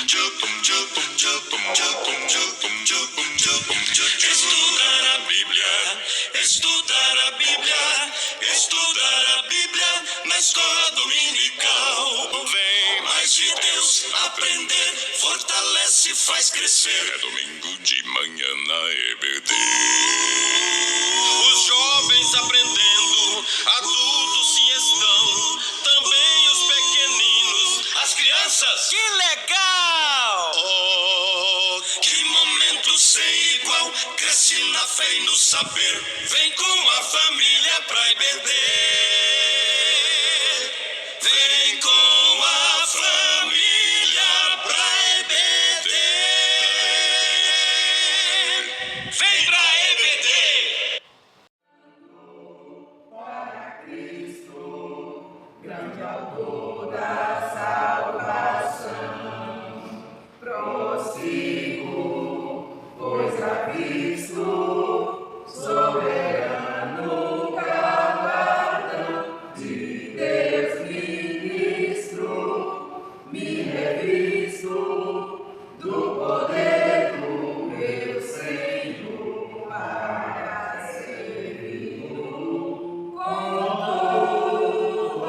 Estudar a Bíblia, estudar a Bíblia, estudar a Bíblia na escola dominical. Vem mais de Deus aprender, fortalece, faz crescer. É domingo de manhã na EBD. Os jovens aprendendo, adultos sim estão, também os pequeninos, as crianças. Que legal! Oh, que momento sem igual, cresce na fé e no saber, vem com a família pra EBD. Vem com a família pra EBD. Vem pra EBD. Para Cristo, grande autor da salvação, prossigo, pois a Cristo, soberano galardão de Deus ministro, me revisto do poder do meu Senhor para servi-lo com todo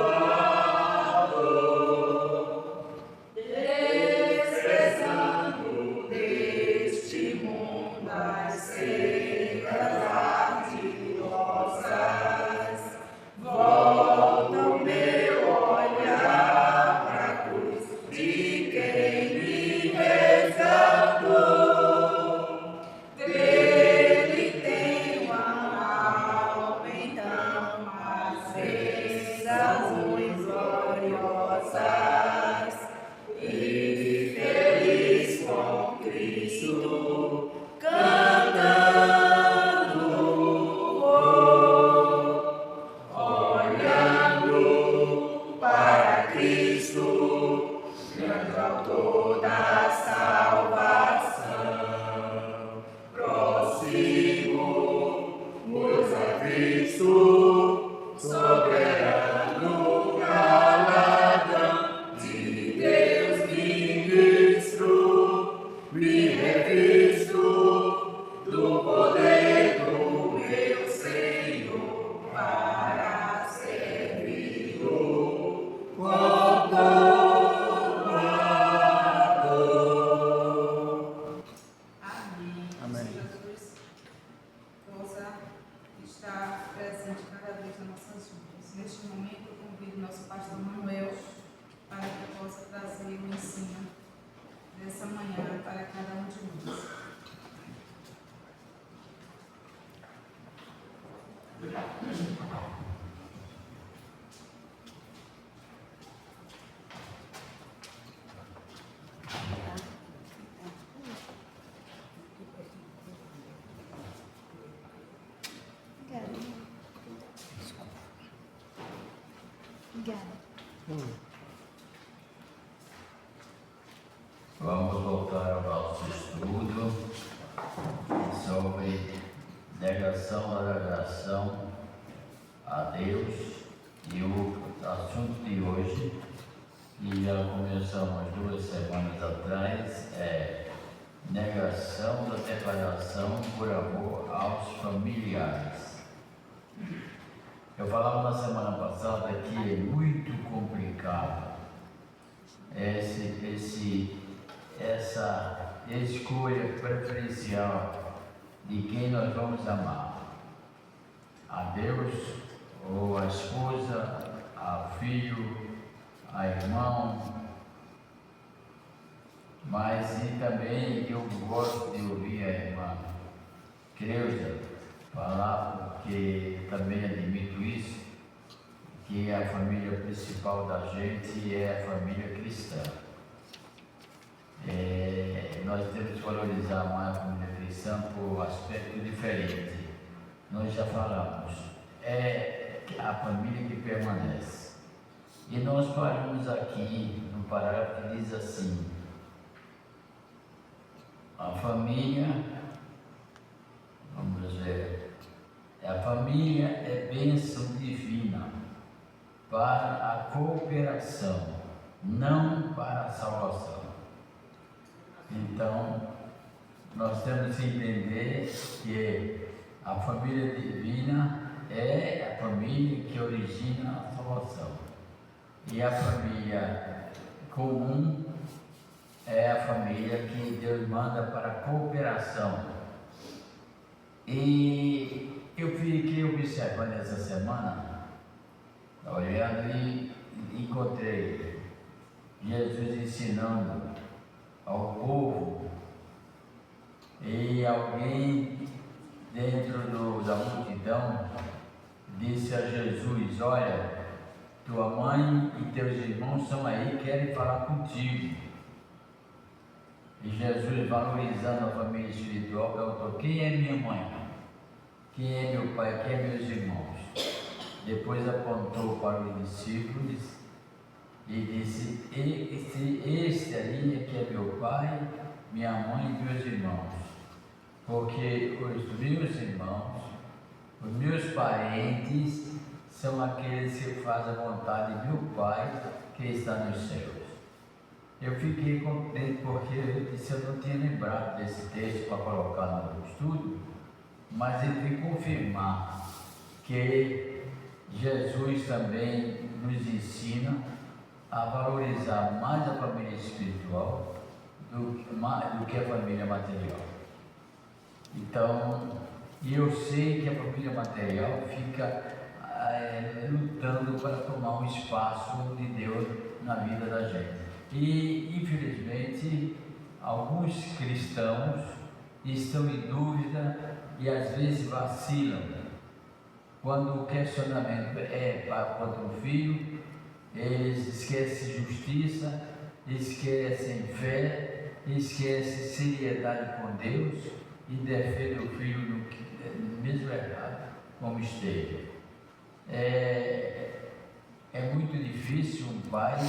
amor, desprezando deste mundo as seitas ardilosas. Volta o meu olhar para a cruz de quem me resgatou. Dele tenho a alma, então, as sensações gloriosas. E feliz com Cristo, cantando vou, olhando para Cristo, grande autor da salvação. Prossigo, pois a Cristo, soberano galardão de Deus ministro, me revisto do poder do meu Senhor para servi-lo com todo amor. Amém. Amém. Jesus possa estar presente cada vez nas nossas vidas. Neste momento, eu convido nosso pastor Manuel para que possa trazer o ensino dessa manhã para cada um de nós. Vamos voltar ao nosso estudo sobre negação da adoração a Deus, e o assunto de hoje, que já começamos 2 semanas atrás, é negação da separação por amor aos familiares. Eu falava na semana passada que é muito complicado essa escolha preferencial de quem nós vamos amar, a Deus ou a esposa, a filho, a irmão. Mas e também eu gosto de ouvir a irmã Creuza falar, porque também admito isso, que a família principal da gente é a família cristã. Nós temos que valorizar mais a família cristã por aspecto diferente. Nós já falamos, é a família que permanece. E nós paramos aqui no parágrafo que diz assim: a família, vamos ver, a família é bênção divina para a cooperação, não para a salvação. Então, nós temos que entender que a família divina é a família que origina a salvação. E a família comum é a família que Deus manda para a cooperação. E eu fiquei observando essa semana, olhando e encontrei Jesus ensinando ao povo, e alguém dentro da multidão disse a Jesus: olha, tua mãe e teus irmãos estão aí, querem falar contigo. E Jesus, valorizando a família espiritual, perguntou: quem é minha mãe? Quem é meu pai? Quem é meus irmãos? Depois apontou para os discípulos e disse: este aí é que é meu pai, minha mãe e meus irmãos. Porque os meus irmãos, os meus parentes, são aqueles que fazem a vontade de meu Pai que está nos céus. Eu fiquei contente porque eu disse: eu não tinha lembrado desse texto para colocar no estudo, mas ele veio confirmar que Jesus também nos ensina a valorizar mais a família espiritual do que a família material. Então, eu sei que a família material fica lutando para tomar um espaço de Deus na vida da gente. E, infelizmente, alguns cristãos estão em dúvida e às vezes vacilam. Quando o questionamento é contra o filho, eles esquecem justiça, esquecem fé, esquecem seriedade com Deus e defendem o filho no mesmo errado como esteve. É muito difícil um pai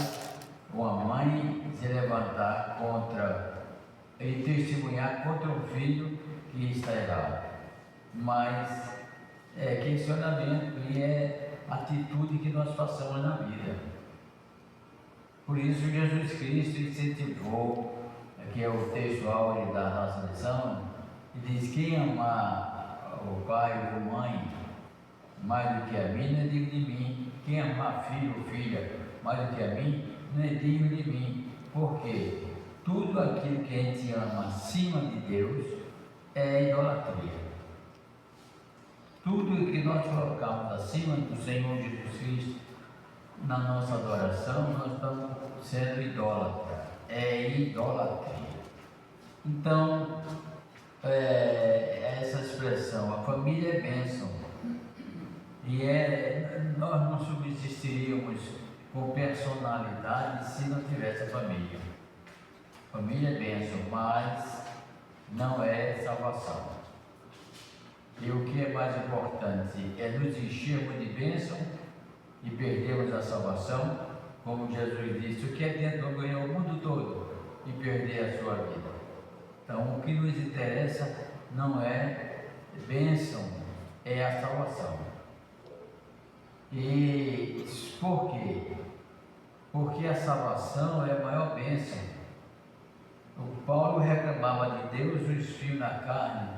ou uma mãe se levantar contra e testemunhar contra um filho que está errado. Mas é questionamento e é atitude que nós passamos na vida. Por isso Jesus Cristo incentivou, que é o texto áureo da nossa lição, e diz: quem amar o pai ou a mãe mais do que a mim, não é digno de mim. Quem amar filho ou filha mais do que a mim, não é digno de mim. Porque tudo aquilo que a gente ama acima de Deus é idolatria. Tudo que nós colocamos acima do Senhor Jesus Cristo na nossa adoração, nós estamos sendo idólatras. É idolatria. Então, essa expressão, a família é bênção. E nós não subsistiríamos com personalidade se não tivesse a família. Família é bênção, mas não é salvação. E o que é mais importante é nos enchermos de bênção e perdermos a salvação, como Jesus disse: o que é dentro de ganhar o mundo todo e perder a sua vida. Então, o que nos interessa não é bênção, é a salvação. E por quê? Porque a salvação é a maior bênção. O Paulo reclamava de Deus o espinho na carne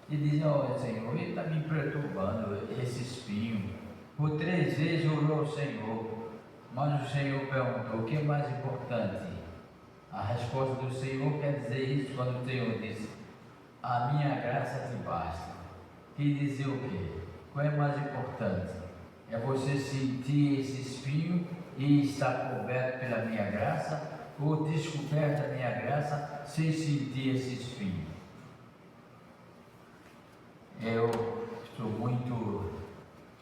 e dizia: olha, Senhor, ele está me perturbando, esse espinho. Por 3 vezes orou ao Senhor, mas o Senhor perguntou: o que é mais importante? A resposta do Senhor quer dizer isso quando o Senhor disse: a minha graça te basta. E dizer o quê? Qual é mais importante? É você sentir esse espinho e estar coberto pela minha graça, ou descoberto da minha graça sem sentir esse espinho? Eu estou muito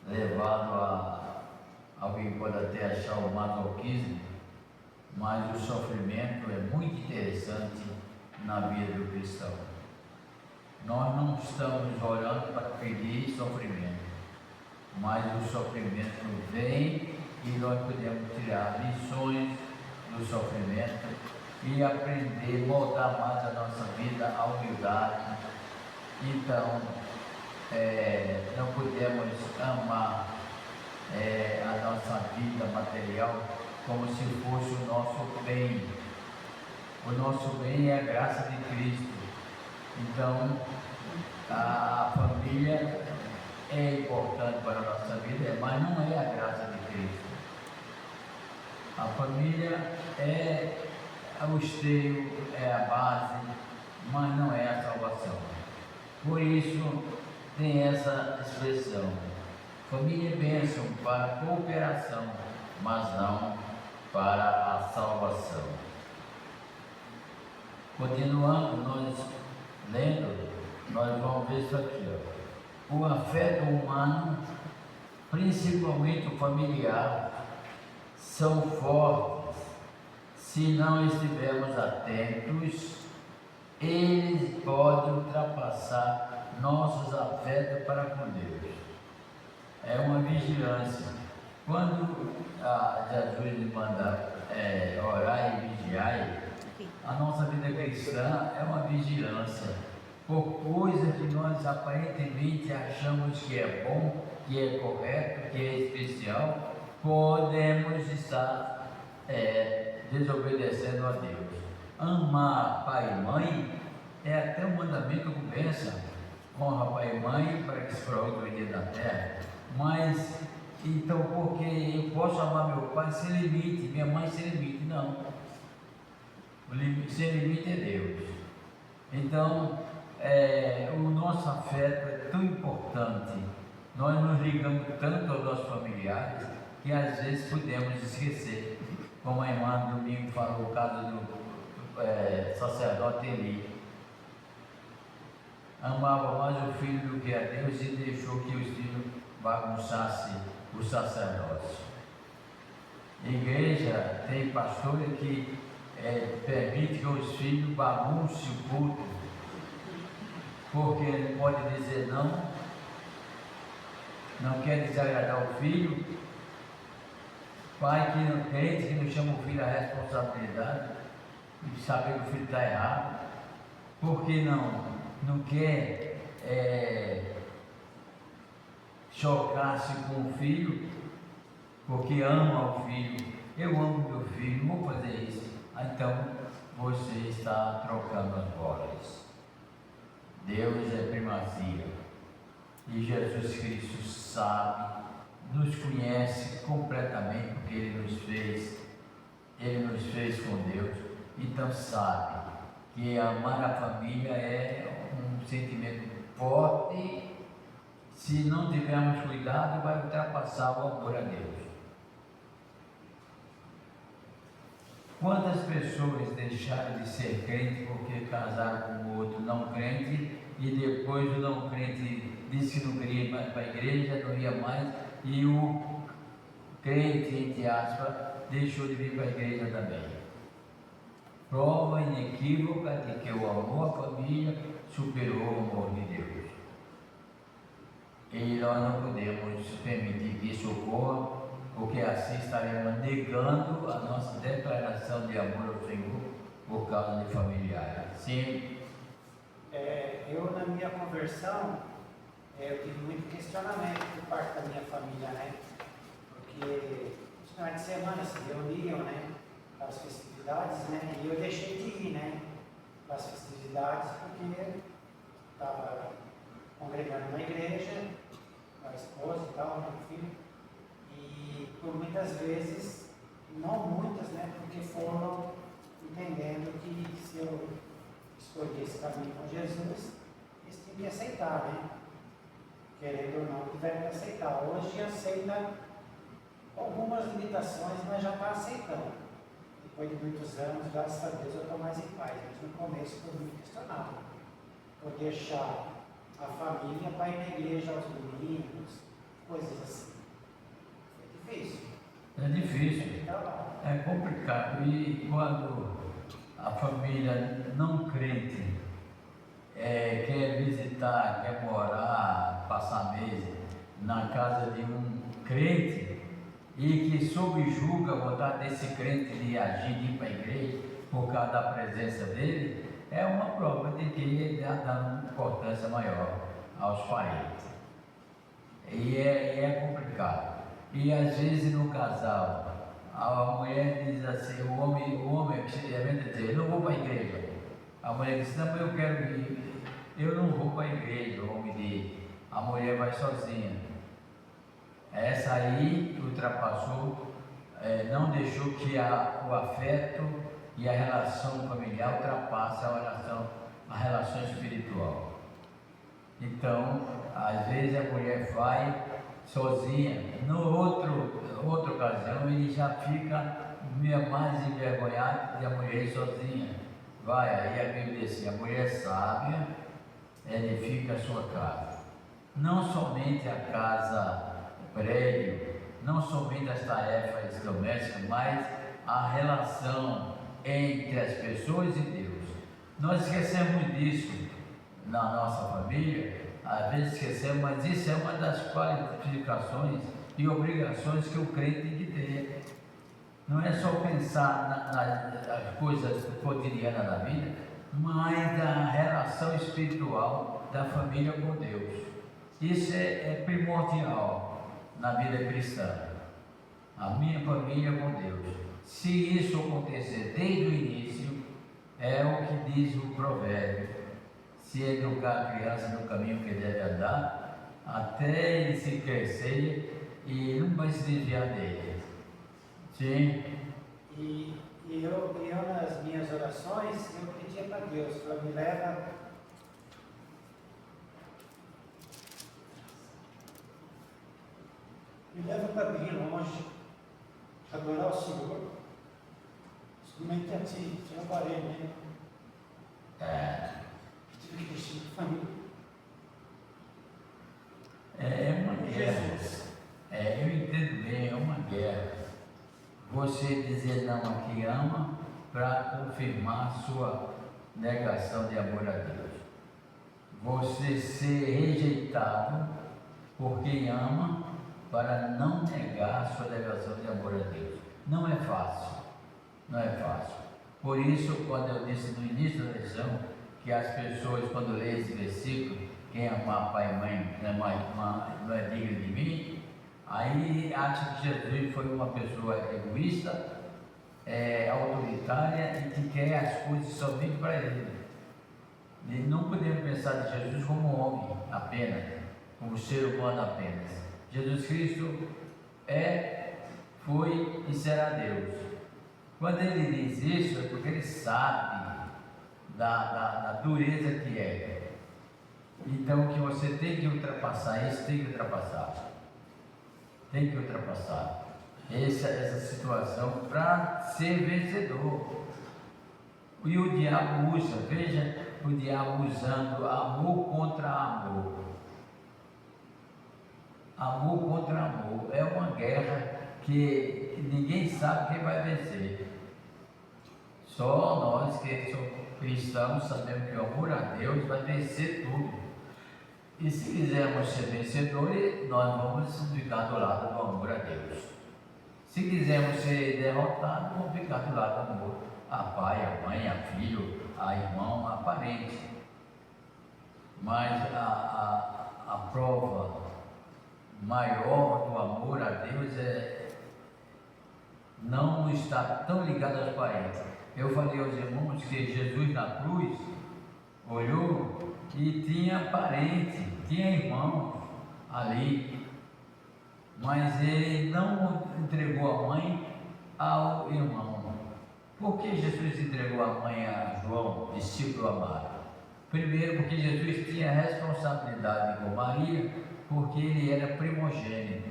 levado alguém pode até achar o masoquismo, mas o sofrimento é muito interessante na vida do cristão. Nós não estamos orando para pedir sofrimento, mas o sofrimento vem e nós podemos tirar lições do sofrimento e aprender, moldar mais a nossa vida, a humildade. Então, não podemos amar a nossa vida material como se fosse o nosso bem. O nosso bem é a graça de Cristo. Então, a família é importante para a nossa vida, mas não é a graça de Cristo. A família é o esteio, é a base, mas não é a salvação. Por isso, tem essa expressão: família é bênção para a cooperação, mas não para a salvação. Continuando, nós lendo, nós vamos ver isso aqui, ó. O afeto humano, principalmente o familiar, são fortes. Se não estivermos atentos, eles podem ultrapassar nossos afetos para com Deus. É uma vigilância. Quando Jesus nos manda orar e vigiar, a nossa vida cristã é uma vigilância por coisas que nós aparentemente achamos que é bom, que é correto, que é especial, podemos estar desobedecendo a Deus. Amar pai e mãe é até um mandamento com bênção. Honra pai e mãe para que se prolongue o dia da terra. Mas, então, porque eu posso amar meu pai sem limite, minha mãe sem limite? Não. Sem limite é Deus. Então, o nosso afeto é tão importante. Nós nos ligamos tanto aos nossos familiares que às vezes podemos esquecer. Como a irmã domingo falou, o caso do sacerdote Eli. Amava mais o filho do que a Deus e deixou que os filhos bagunçassem o sacerdócio. Igreja tem pastor que permite que os filhos baguncem o culto, porque ele pode dizer não quer desagradar o filho. Pai que não crente, que não chama o filho à responsabilidade e saber que o filho está errado, porque não quer chocar-se com o filho, porque ama o filho. Eu amo meu filho, não vou fazer isso. Então você está trocando as bolas. Deus é primazia e Jesus Cristo sabe, nos conhece completamente, porque Ele nos fez com Deus. Então sabe que amar a família é um sentimento forte. Se não tivermos cuidado, vai ultrapassar o amor a Deus. Quantas pessoas deixaram de ser crente porque casaram com o outro não crente e depois o não crente disse que não queria ir mais para a igreja, não ia mais, e o crente, entre aspas, deixou de vir para a igreja também. Prova inequívoca de que o amor à família superou o amor de Deus. E nós não podemos permitir que isso ocorra, porque assim estaremos negando a nossa declaração de amor ao Senhor por causa de familiares. Sim. Eu, na minha conversão, eu tive muito questionamento por parte da minha família, né? Porque os finais de semana se reuniam, né? Para as festividades, né? E eu deixei de ir, né? Para as festividades, porque estava congregando na igreja, com a esposa e tal, meu filho. E por muitas vezes, não muitas, né? Porque foram entendendo que se eu escolher esse caminho com Jesus, eles tinham que aceitar, né? Querendo ou não, tiveram que aceitar. Hoje aceita algumas limitações, mas já está aceitando. Depois de muitos anos, graças a Deus, eu estou mais em paz. Mas no começo foi muito questionado. Por deixar a família para ir na igreja aos domingos, coisas assim. É difícil. É difícil, é complicado. E quando a família não crente quer visitar, quer morar, passar meses na casa de um crente e que subjuga a vontade desse crente de agir, de ir para a igreja por causa da presença dele, é uma prova de que ele está dando importância maior aos parentes. E é complicado. E às vezes no casal, A mulher diz assim, o homem precisamente dizer, eu não vou para a igreja. A mulher diz, não, eu quero ir, eu não vou para a igreja. O homem diz, a mulher vai sozinha. Essa aí ultrapassou, não deixou que o afeto e a relação familiar ultrapasse a relação espiritual. Então, às vezes a mulher vai sozinha, outra ocasião ele já fica mais envergonhado de a mulher ir sozinha. Vai, aí a Bíblia diz assim, a mulher sábia edifica a sua casa. Não somente a casa, prédio, não somente as tarefas domésticas, mas a relação entre as pessoas e Deus. Nós esquecemos disso na nossa família, às vezes esquecemos, mas isso é uma das qualificações e obrigações que o crente tem que ter. Não é só pensar nas coisas cotidianas da vida, mas da relação espiritual da família com Deus. Isso é primordial na vida cristã. A minha família com Deus. Se isso acontecer desde o início, é o que diz o provérbio. Se educar a criança no caminho que deve andar, até ele se crescer e não vai se desviar dele. Sim. E eu nas minhas orações, eu pedia para Deus, me leva para bem longe, adorar o Senhor, somente a Ti, te adoarei mesmo. Tive que deixar a família. É uma guerra. Eu entendo bem, é uma guerra. Você dizer não a quem ama para confirmar sua negação de amor a Deus. Você ser rejeitado por quem ama para não negar sua negação de amor a Deus. Não é fácil. Não é fácil. Por isso, quando eu disse no início da lição que as pessoas, quando leem esse versículo, quem amar pai e mãe não é digno de mim, aí acha que Jesus foi uma pessoa egoísta, autoritária e que quer as coisas somente para ele. E não podemos pensar de Jesus como homem apenas, como ser humano apenas. Jesus Cristo foi e será Deus. Quando ele diz isso, é porque ele sabe da dureza que é. Então, que você tem que ultrapassar isso, tem que ultrapassar. Tem que ultrapassar essa situação para ser vencedor. E o diabo usa, veja o diabo usando amor contra amor. Amor contra amor. É uma guerra que ninguém sabe quem vai vencer. Só nós que somos cristãos sabemos que o amor a Deus vai vencer tudo. E se quisermos ser vencedores, nós vamos ficar do lado do amor a Deus. Se quisermos ser derrotados, vamos ficar do lado do amor a pai, a mãe, a filho, a irmão, a parente. Mas a prova maior do amor a Deus não estar tão ligado aos parentes. Eu falei aos irmãos que Jesus na cruz olhou e tinha parente, tinha irmão ali, mas ele não entregou a mãe ao irmão. Por que Jesus entregou a mãe a João, discípulo amado? Primeiro, porque Jesus tinha responsabilidade com Maria, porque ele era primogênito.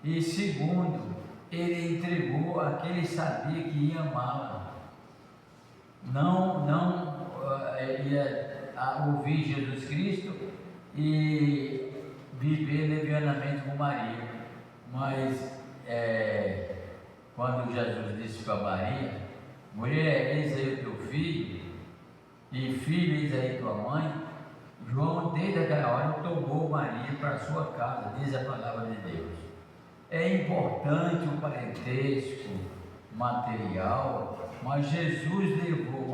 E segundo, ele entregou a quem ele sabia que ia amá-la. Não ia ouvir Jesus Cristo e viver levianamente com Maria. Mas quando Jesus disse para Maria, mulher, eis aí o teu filho, e filho, eis aí tua mãe, João desde aquela hora tomou Maria para a sua casa, diz a palavra de Deus. É importante o parentesco material, mas Jesus entregou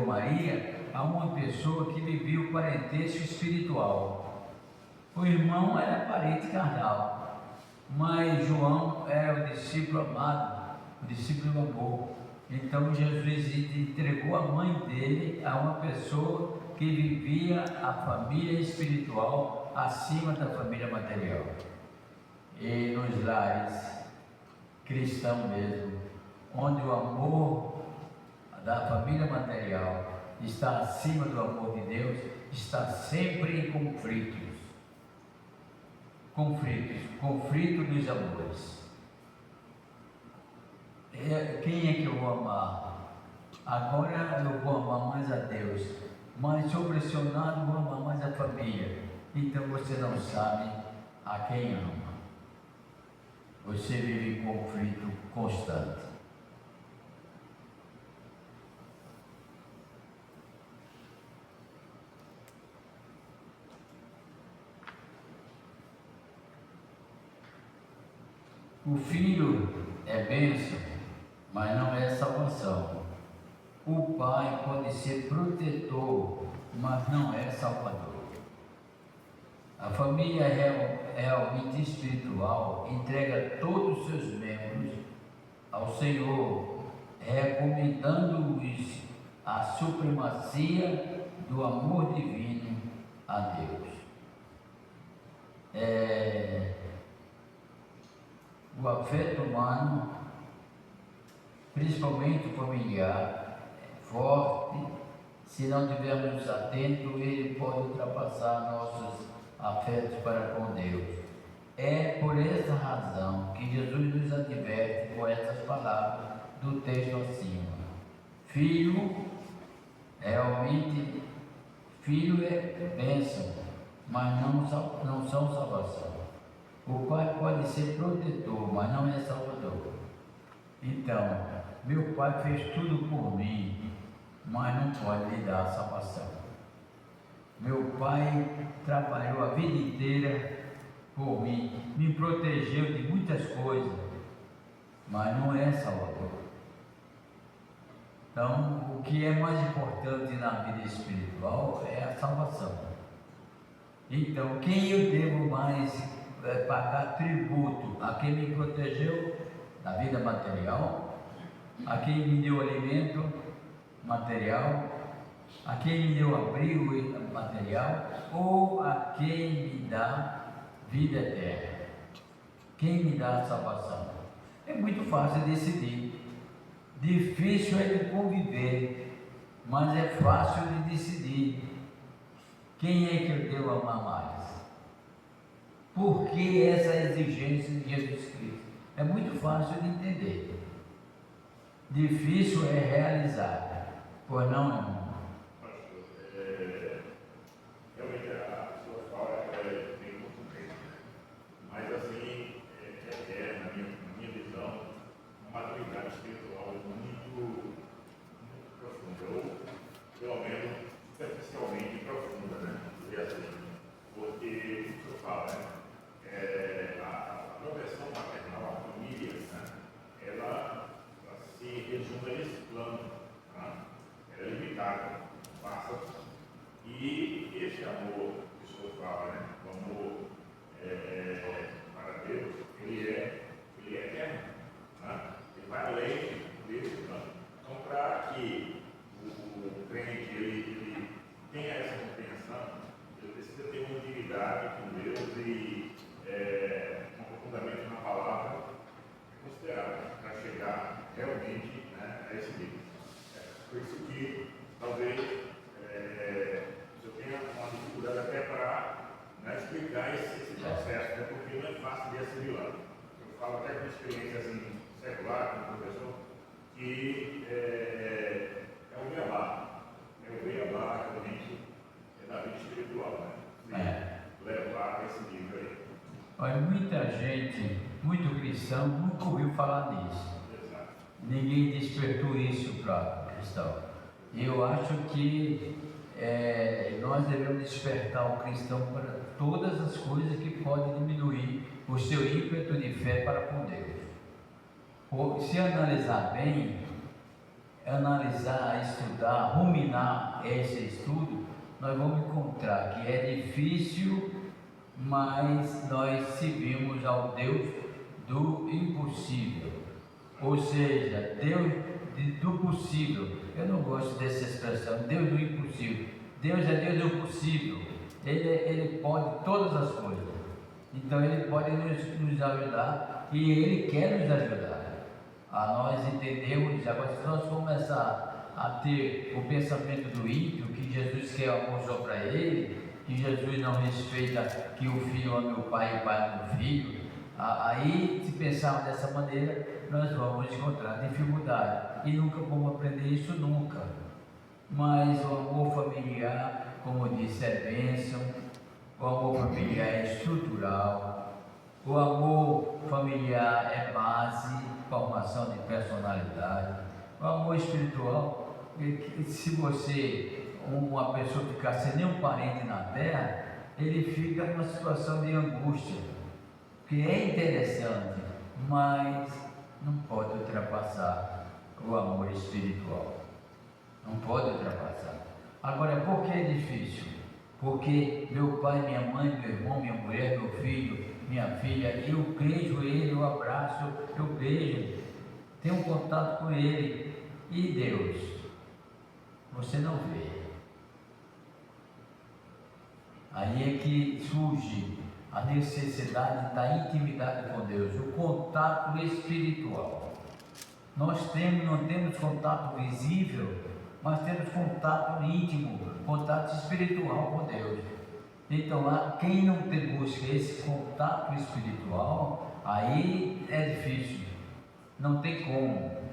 Maria a uma pessoa que vivia o parentesco espiritual. O irmão era parente carnal, Mas João era o discípulo amado, o discípulo do amor. Então Jesus entregou a mãe dele a uma pessoa que vivia a família espiritual acima da família material. E nos lares cristãos mesmo, onde o amor da família material está acima do amor de Deus, está sempre em conflito dos amores. Quem é que eu vou amar? Agora eu vou amar mais a Deus, mas sou pressionado, vou amar mais a família. Então você não sabe a quem ama. Você vive em conflito constante. O filho é bênção, mas não é salvação. O pai pode ser protetor, mas não é salvador. A família realmente espiritual entrega todos os seus membros ao Senhor, recomendando-os a supremacia do amor divino a Deus. O afeto humano, principalmente o familiar, é forte. Se não estivermos atentos, ele pode ultrapassar nossos afetos para com Deus. É por essa razão que Jesus nos adverte com essas palavras do texto acima. Filho é bênção, mas não são salvação. O pai pode ser protetor, mas não é salvador. Então, meu pai fez tudo por mim, mas não pode lhe dar a salvação. Meu pai trabalhou a vida inteira por mim, me protegeu de muitas coisas, mas não é salvador. Então, o que é mais importante na vida espiritual é a salvação. Então, quem eu devo mais pagar tributo? A quem me protegeu da vida material, a quem me deu alimento material, a quem me deu abrigo material, ou a quem me dá vida eterna? Quem me dá a salvação? É muito fácil decidir. Difícil é de conviver, mas é fácil de decidir. Quem é que eu devo amar mais? Por que essa exigência de Jesus Cristo? É muito fácil de entender. Difícil é realizar. Pois não, irmão? Realmente a sua fala é bem contundente, mas assim, na minha visão, uma maturidade espiritual muito profunda, ou pelo menos superficialmente profunda, né? Dizer assim, porque o senhor fala, né? A proteção maternal, a família, né? ela se resume a esse plano, né? Ela é limitada, passa. E esse amor que o senhor fala, né? O amor para Deus, ele é eterno, né? Ele vai além desse plano. Então, para que o crente ele tenha essa compreensão, ele precisa ter uma intimidade com Deus e um aprofundamento na palavra considerável para chegar realmente, né, a esse nível. Por isso que talvez eu tenha uma dificuldade até para, né, explicar esse processo, né, porque não é fácil de assimilar. Eu falo até com experiência assim, secular, como professor, que é o beabá realmente da vida espiritual, né? Levar a esse nível aí. Olha, muita gente, muito cristão, nunca ouviu falar nisso. Exato. Ninguém despertou isso para o cristão. Eu acho que nós devemos despertar o cristão para todas as coisas que podem diminuir o seu ímpeto de fé para com Deus. Se analisar bem, estudar, ruminar esse estudo, nós vamos encontrar que é difícil mas nós servimos ao Deus do impossível, ou seja, Deus do possível. Eu não gosto dessa expressão, Deus do impossível. Deus é Deus do possível, Ele pode todas as coisas, então Ele pode nos ajudar e Ele quer nos ajudar a nós entendermos. Agora, se nós começar a ter o pensamento do ímpio, que Jesus quer amor só para ele, que Jesus não respeita que o filho ama o pai e o pai ama o filho, aí, se pensarmos dessa maneira, nós vamos encontrar dificuldade e nunca vamos aprender isso, nunca. Mas o amor familiar, como disse, é bênção. O amor familiar é estrutural, o amor familiar é base, formação de personalidade. O amor espiritual, se você, uma pessoa ficar sem nenhum parente na terra, ele fica numa situação de angústia, que é interessante, mas não pode ultrapassar o amor espiritual. Não pode ultrapassar. Agora, por que é difícil? Porque meu pai, minha mãe, meu irmão, minha mulher, meu filho, minha filha, eu beijo ele, eu abraço, eu beijo, tenho contato com ele. E Deus? Você não vê. Aí é que surge a necessidade da intimidade com Deus, o contato espiritual. Nós não temos contato visível, mas temos contato íntimo, contato espiritual com Deus. Então, quem não busca esse contato espiritual, aí é difícil, não tem como.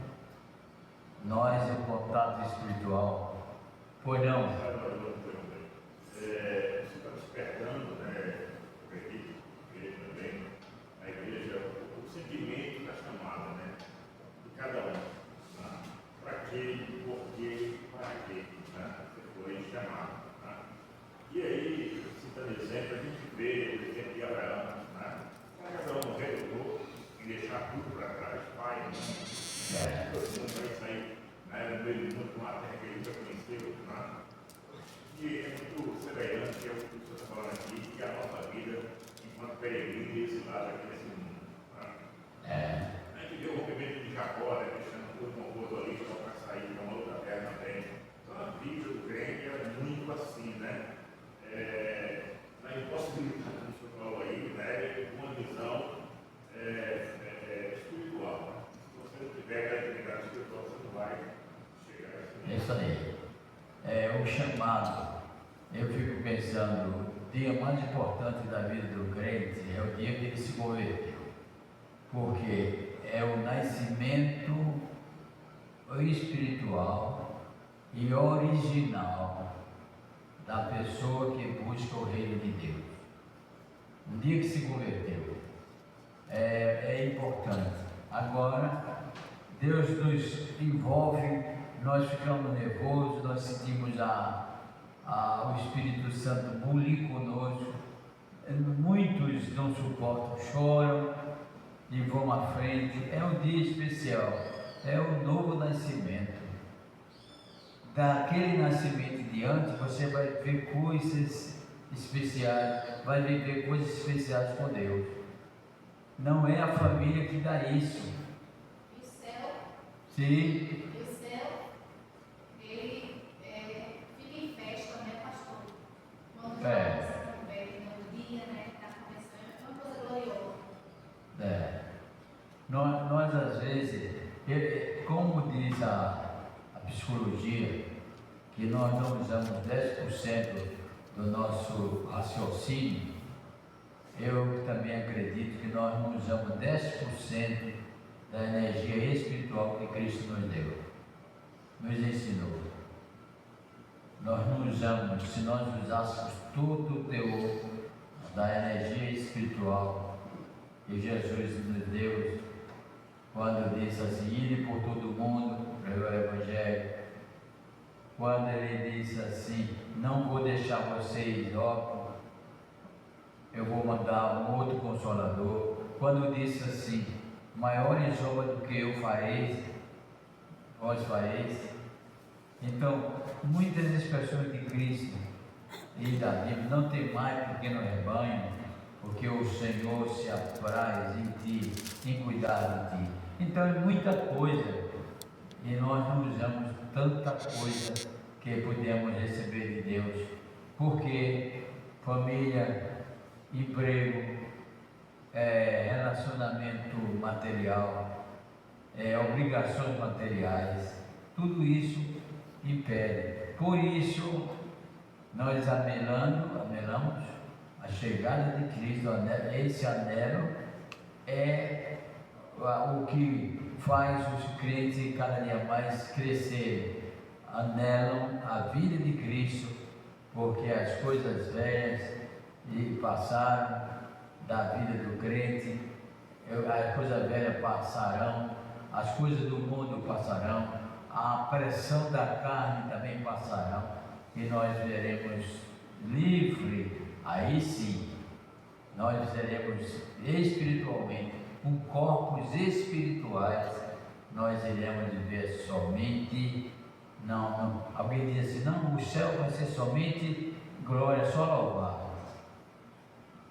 Nós, o contato espiritual, pois não? Você está despertando, né? Eu acredito, ele também, a igreja, o sentimento da chamada, né? De cada um. Né? Para quê, por quê, para quê, né? Você foi chamado. Né? E aí, citando exemplo, a gente vê o exemplo de Abraão, né? Cada um retornou e deixar tudo para trás, pai, mãe, todo mundo vai sair, né? No meio do mundo com a terra que ele já conheceu, né? E é muito semelhante ao que você está falando aqui, que é a nossa vida enquanto peregrino desse lado aqui nesse mundo. Né? A gente vê o rompimento de Jacó, né, deixando tudo com o povo ali para sair para uma outra terra também. Então a vida do crente é muito assim, né? Na impossibilidade que o senhor falou aí, né? Uma visão espiritual. Se você não tiver a intimidade espiritual, você não vai chegar a esse nível. É isso aí. O chamado, eu fico pensando, o dia mais importante da vida do crente é o dia que ele se converteu, porque é o nascimento espiritual e original da pessoa que busca o reino de Deus. O dia que se converteu é importante. Agora, Deus nos envolve, nós ficamos nervosos, nós sentimos o Espírito Santo bulir conosco. Muitos não suportam, choram e vão à frente. É um dia especial, é o novo nascimento. Daquele nascimento em diante, você vai ver coisas especiais, vai viver coisas especiais com Deus. Não é a família que dá isso. E o céu? Sim. E o céu, ele fica em festa, né, pastor? Quando os jovens se convertem no dia, né, que está começando, é uma coisa gloriosa. Nós às vezes, como diz a psicologia, que nós não usamos 10% do nosso raciocínio, eu também acredito que nós não usamos 10% da energia espiritual que Cristo nos deu, nos ensinou. Nós não usamos, se nós usássemos todo o teor da energia espiritual que Jesus nos deu, quando disse assim, ide por todo mundo, pregou o Evangelho, quando ele disse assim, não vou deixar vocês órfãos, eu vou mandar um outro Consolador, quando disse assim, maiores obras do que eu fareis, vós fareis. Então, muitas expressões de Cristo e da Bíblia, não tem mais pequeno rebanho, porque o Senhor se apraz em ti, em cuidar de ti. Então é muita coisa, e nós não usamos tanta coisa que podemos receber de Deus, porque família, emprego, relacionamento material, obrigações materiais, tudo isso impede. Por isso, nós anelamos a chegada de Cristo. Esse anelo é o que faz os crentes cada dia mais crescer. Anelam a vida de Cristo, porque as coisas velhas passaram da vida do crente, as coisas velhas passarão, as coisas do mundo passarão, a pressão da carne também passarão, e nós veremos livre. Aí sim, nós seremos espiritualmente, com corpos espirituais, nós iremos viver somente, alguém diz assim, não, o céu vai ser somente glória, só louvado.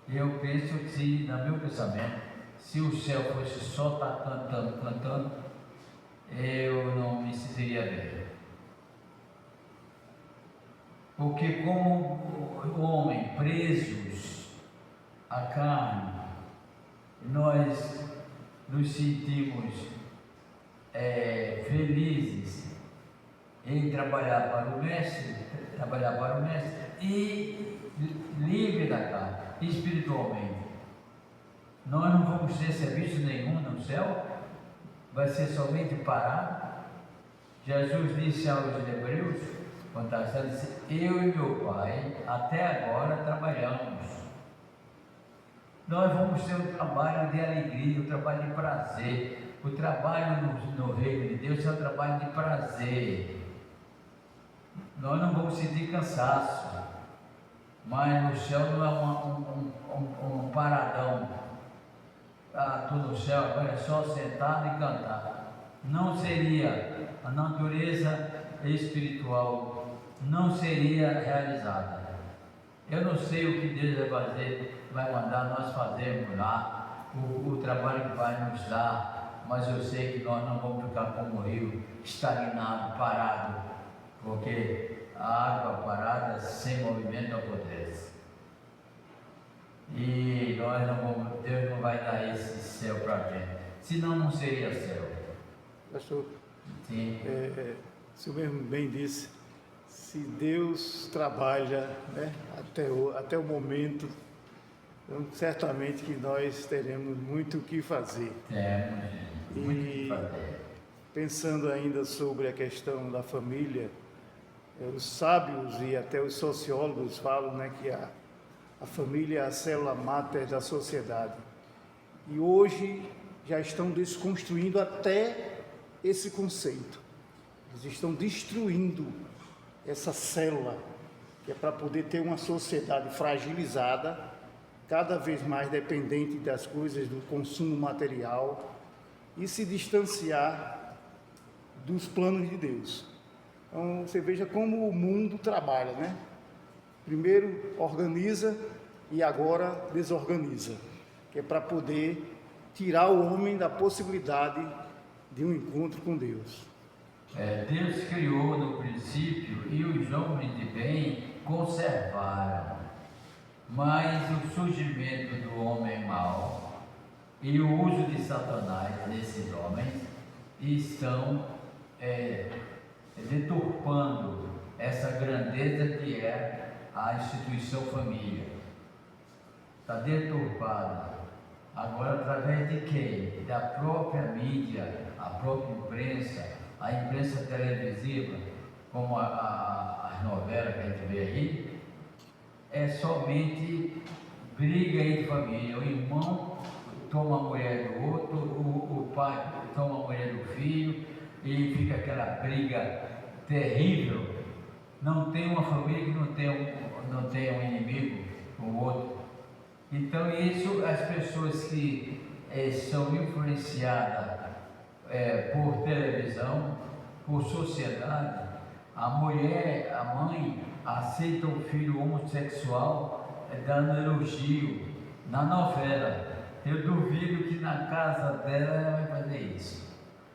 Eu penso que, no meu pensamento, se o céu fosse só estar cantando, eu não me sentiria bem. Porque como homem presos à carne, nós nos sentimos felizes em trabalhar para o Mestre e livre da carne, espiritualmente. Nós não vamos ter serviço nenhum no céu, vai ser somente parado. Jesus disse aos Hebreus, quando está disse, eu e meu Pai até agora trabalhamos. Nós vamos ter um trabalho de alegria, um trabalho de prazer. O trabalho no reino de Deus é um trabalho de prazer. Nós não vamos sentir cansaço, mas no céu não é um paradão. Estou no céu, agora é só sentado e cantar. Não seria, a natureza espiritual não seria realizada. Eu não sei o que Deus vai fazer, vai mandar nós fazermos lá, o trabalho que vai nos dar, mas eu sei que nós não vamos ficar como o rio, estagnado, parado, porque a água parada sem movimento não acontece. E nós não vamos, Deus não vai dar esse céu para a gente, senão não seria céu. Pastor, Sim. o senhor mesmo bem disse, se Deus trabalha, né, até o momento, então, certamente que nós teremos muito o que fazer. Muito o que fazer. Pensando ainda sobre a questão da família, os sábios e até os sociólogos falam, né, que a família é a célula máter da sociedade. E hoje já estão desconstruindo até esse conceito. Eles estão destruindo essa célula, que é para poder ter uma sociedade fragilizada, cada vez mais dependente das coisas do consumo material e se distanciar dos planos de Deus. Então, você veja como o mundo trabalha, né? Primeiro organiza e agora desorganiza, que é para poder tirar o homem da possibilidade de um encontro com Deus. Deus criou no princípio e os homens de bem conservaram, mas o surgimento do homem mau e o uso de Satanás nesses homens estão deturpando essa grandeza que é a instituição família. Está deturpada. Agora, através de quem? Da própria mídia, a própria imprensa, a imprensa televisiva, como as novelas que a gente vê aí, é somente briga entre família. O irmão toma a mulher do outro, o pai toma a mulher do filho, e fica aquela briga terrível. Não tem uma família que não tenha um inimigo, o outro. Então isso, as pessoas que são influenciadas por televisão, por sociedade, a mulher, a mãe aceita o filho homossexual dando elogio, na novela. Eu duvido que na casa dela ela vai fazer isso.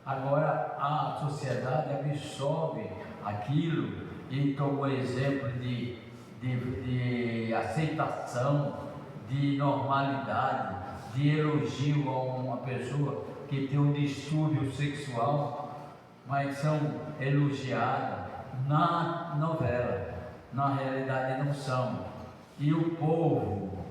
Agora a sociedade absorve aquilo e toma exemplo de aceitação, de normalidade, de elogio a uma pessoa que tem um distúrbio sexual, mas são elogiadas na novela, na realidade não são. E o povo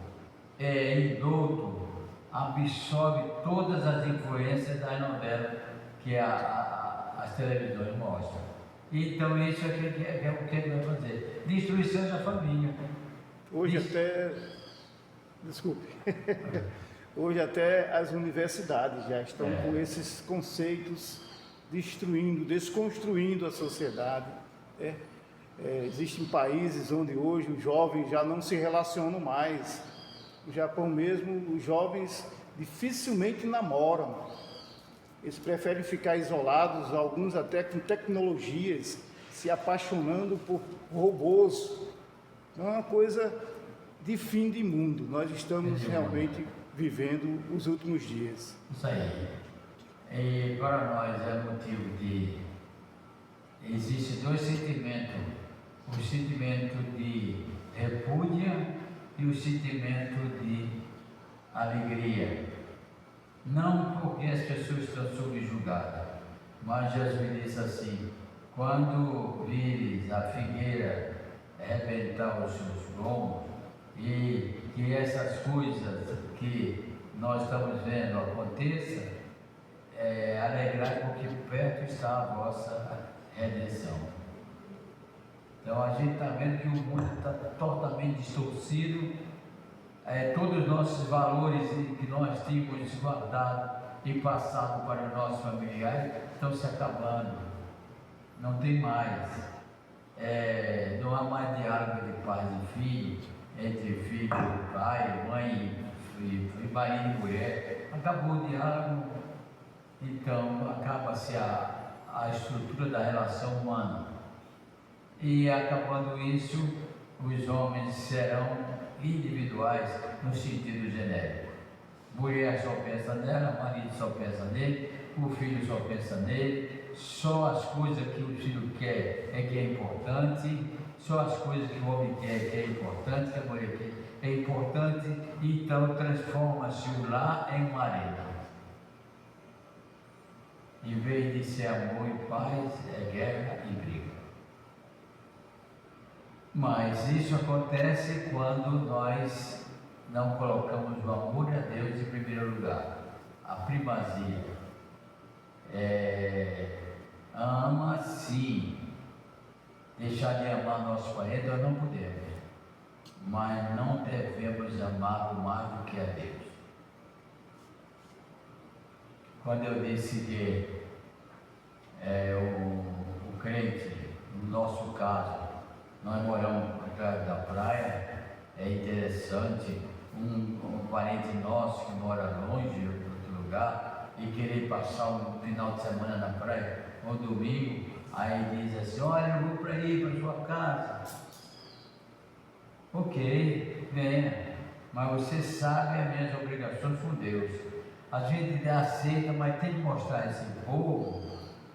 indulto absorve todas as influências da novela que as televisões mostram. Então isso é o que vai fazer. Destruição da família. Hoje até, desculpe, hoje até as universidades já estão com esses conceitos destruindo, desconstruindo a sociedade. Existem países onde hoje os jovens já não se relacionam mais. No Japão mesmo, os jovens dificilmente namoram. Eles preferem ficar isolados, alguns até com tecnologias, se apaixonando por robôs. Não é uma coisa de fim de mundo. Nós estamos realmente vivendo os últimos dias. Isso aí. E para nós é motivo de... Existem dois sentimentos. O sentimento de repúdia e o sentimento de alegria. Não porque as pessoas estão subjugadas, mas Jesus disse assim: quando vires a figueira arrebentar os seus gomos, e que essas coisas que nós estamos vendo aconteçam, alegrai, porque perto está a vossa redenção. Então a gente está vendo que o mundo está totalmente distorcido, todos os nossos valores que nós tínhamos guardado e passado para os nossos familiares estão se acabando, não tem mais, não há mais diálogo de pai e filho, entre filho e pai, mãe e marido e mulher, acabou o diálogo, então acaba-se a estrutura da relação humana. E acabando isso, os homens serão individuais no sentido genérico. Mulher só pensa nela, marido só pensa nele, o filho só pensa nele, só as coisas que o filho quer que é importante, só as coisas que o homem quer que é importante, que a mulher quer é importante, então transforma-se o lar em um harém. Em vez de ser amor e paz, é guerra e briga. Mas isso acontece quando nós não colocamos o amor a Deus em primeiro lugar, a primazia. Ama sim, deixar de amar nosso parente nós não podemos, mas não devemos amá-lo mais do que a Deus. Quando eu disse que o crente, no nosso caso, nós moramos atrás da praia, é interessante, um parente nosso que mora longe, em outro lugar, e querer passar um final de semana na praia, um domingo, aí diz assim: olha, eu vou para ir para sua casa. Ok, venha, mas você sabe as minhas obrigações com Deus. A gente aceita, mas tem que mostrar a esse povo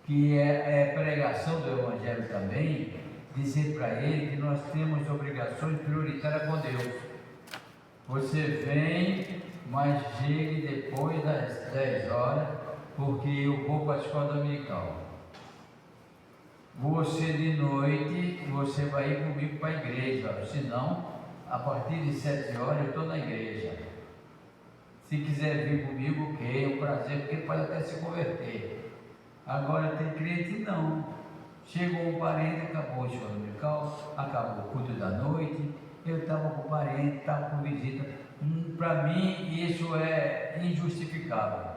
que é pregação do Evangelho também, dizer para ele que nós temos obrigações prioritárias com Deus. Você vem, mas chegue depois das 10 horas, porque eu vou para a escola dominical. Você de noite, você vai ir comigo para a igreja, senão, a partir de 7 horas eu estou na igreja. Se quiser vir comigo, ok, é um prazer, porque pode até se converter. Agora tem crente não. Chegou um parente, acabou a escola dominical, acabou o culto da noite, eu estava com parente, estava com visita. Para mim isso é injustificável.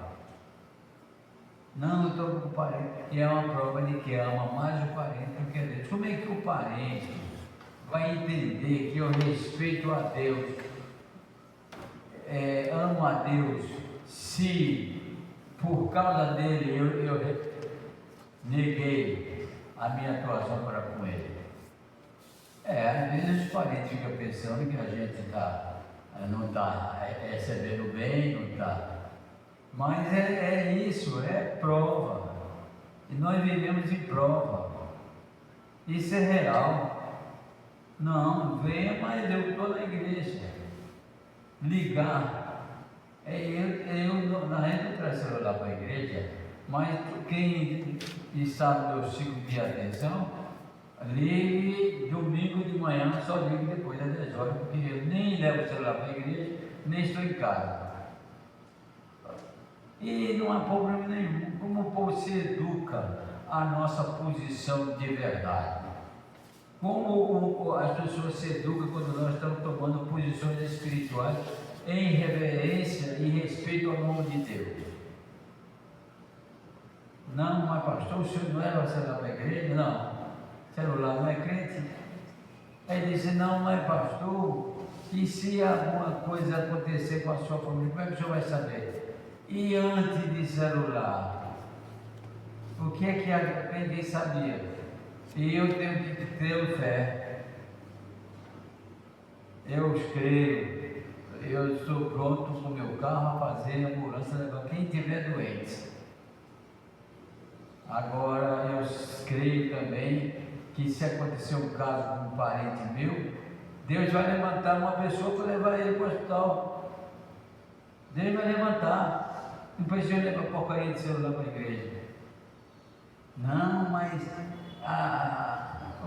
Não, eu estou com o parente. E é uma prova de que ama mais o parente do que a Deus. Como é que o parente vai entender que eu respeito a Deus, amo a Deus, se por causa dele eu neguei a minha atuação para com ele? Às vezes os parentes ficam pensando que a gente está não está recebendo bem, não está. Mas é isso, é prova. E nós vivemos em prova. Isso é real. Não, venha, mas eu estou na igreja. Ligar. Na gente não traz celular para a igreja, mas quem está no meu ciclo de atenção, ligue domingo de manhã, só ligue depois das 10 horas, porque eu nem levo o celular para a igreja, nem estou em casa. E não há problema nenhum. Como o povo se educa a nossa posição de verdade? Como as pessoas se educam quando nós estamos tomando posições espirituais em reverência e respeito ao nome de Deus? Não, mas pastor, o senhor não leva celular para a igreja? Não. Celular não é crente? Ele disse, não, mas pastor, e se alguma coisa acontecer com a sua família, como é que o senhor vai saber? E antes de celular, o que é que ninguém sabia? E eu tenho que ter fé. Eu creio, eu estou pronto com o meu carro a fazer a ambulância levar quem tiver doente. Agora eu creio também que se acontecer um caso com um parente meu, Deus vai levantar uma pessoa para levar ele para o hospital. Deus vai levantar. Não precisa levar porcaria de celular para a igreja. Não, mas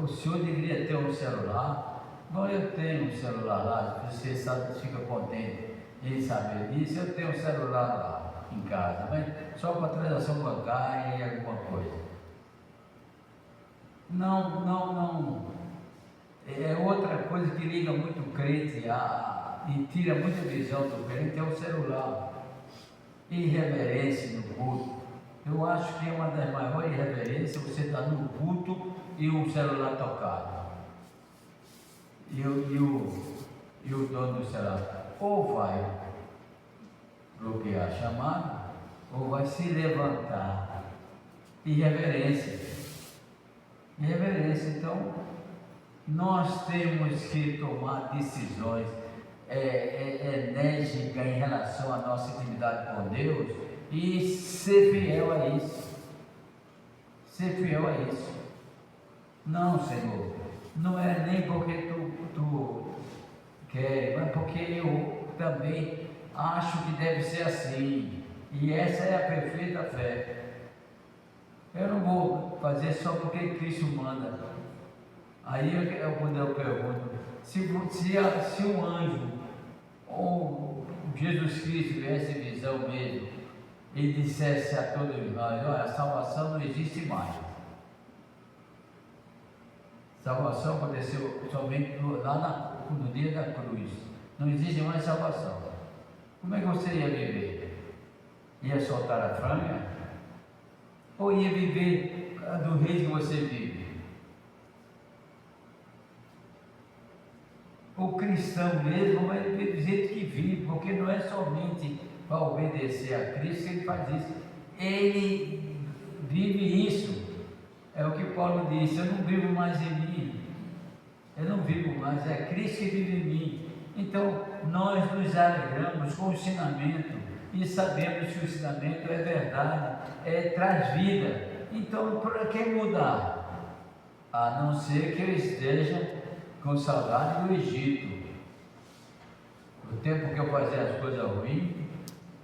o senhor deveria ter um celular. Bom, eu tenho um celular lá, você sabe, fica contente em saber disso. Eu tenho um celular lá em casa, mas só para transação bancária e alguma coisa. Não. É outra coisa que liga muito o crente e tira muita visão do crente, é o celular. Irreverência no culto. Eu acho que é uma das maiores irreverências você estar no culto e um celular tocado. E o dono do celular ou vai bloquear a chamada ou vai se levantar. Irreverência. Então nós temos que tomar decisões enérgicas em relação à nossa intimidade com Deus e ser fiel a isso. Não, Senhor, não é nem porque tu quer, mas porque eu também acho que deve ser assim. E essa é a perfeita fé. Eu não vou fazer só porque Cristo manda. Aí quando eu pergunto, se um anjo ou Jesus Cristo viesse em visão mesmo e dissesse a todos nós, olha, a salvação não existe mais. Salvação aconteceu somente lá no dia da cruz. Não existe mais salvação. Como é que você ia viver? Ia soltar a franga? Ou ia viver do reino que você vive? O cristão mesmo vai viver do jeito que vive, porque não é somente para obedecer a Cristo que ele faz isso. Ele vive isso. É o que Paulo disse, eu não vivo mais em mim. Eu não vivo mais, é Cristo que vive em mim. Então, nós nos alegramos com o ensinamento e sabemos que o ensinamento é verdade, traz vida. Então, para que mudar? A não ser que eu esteja com saudade do Egito. O tempo que eu fazia as coisas ruins,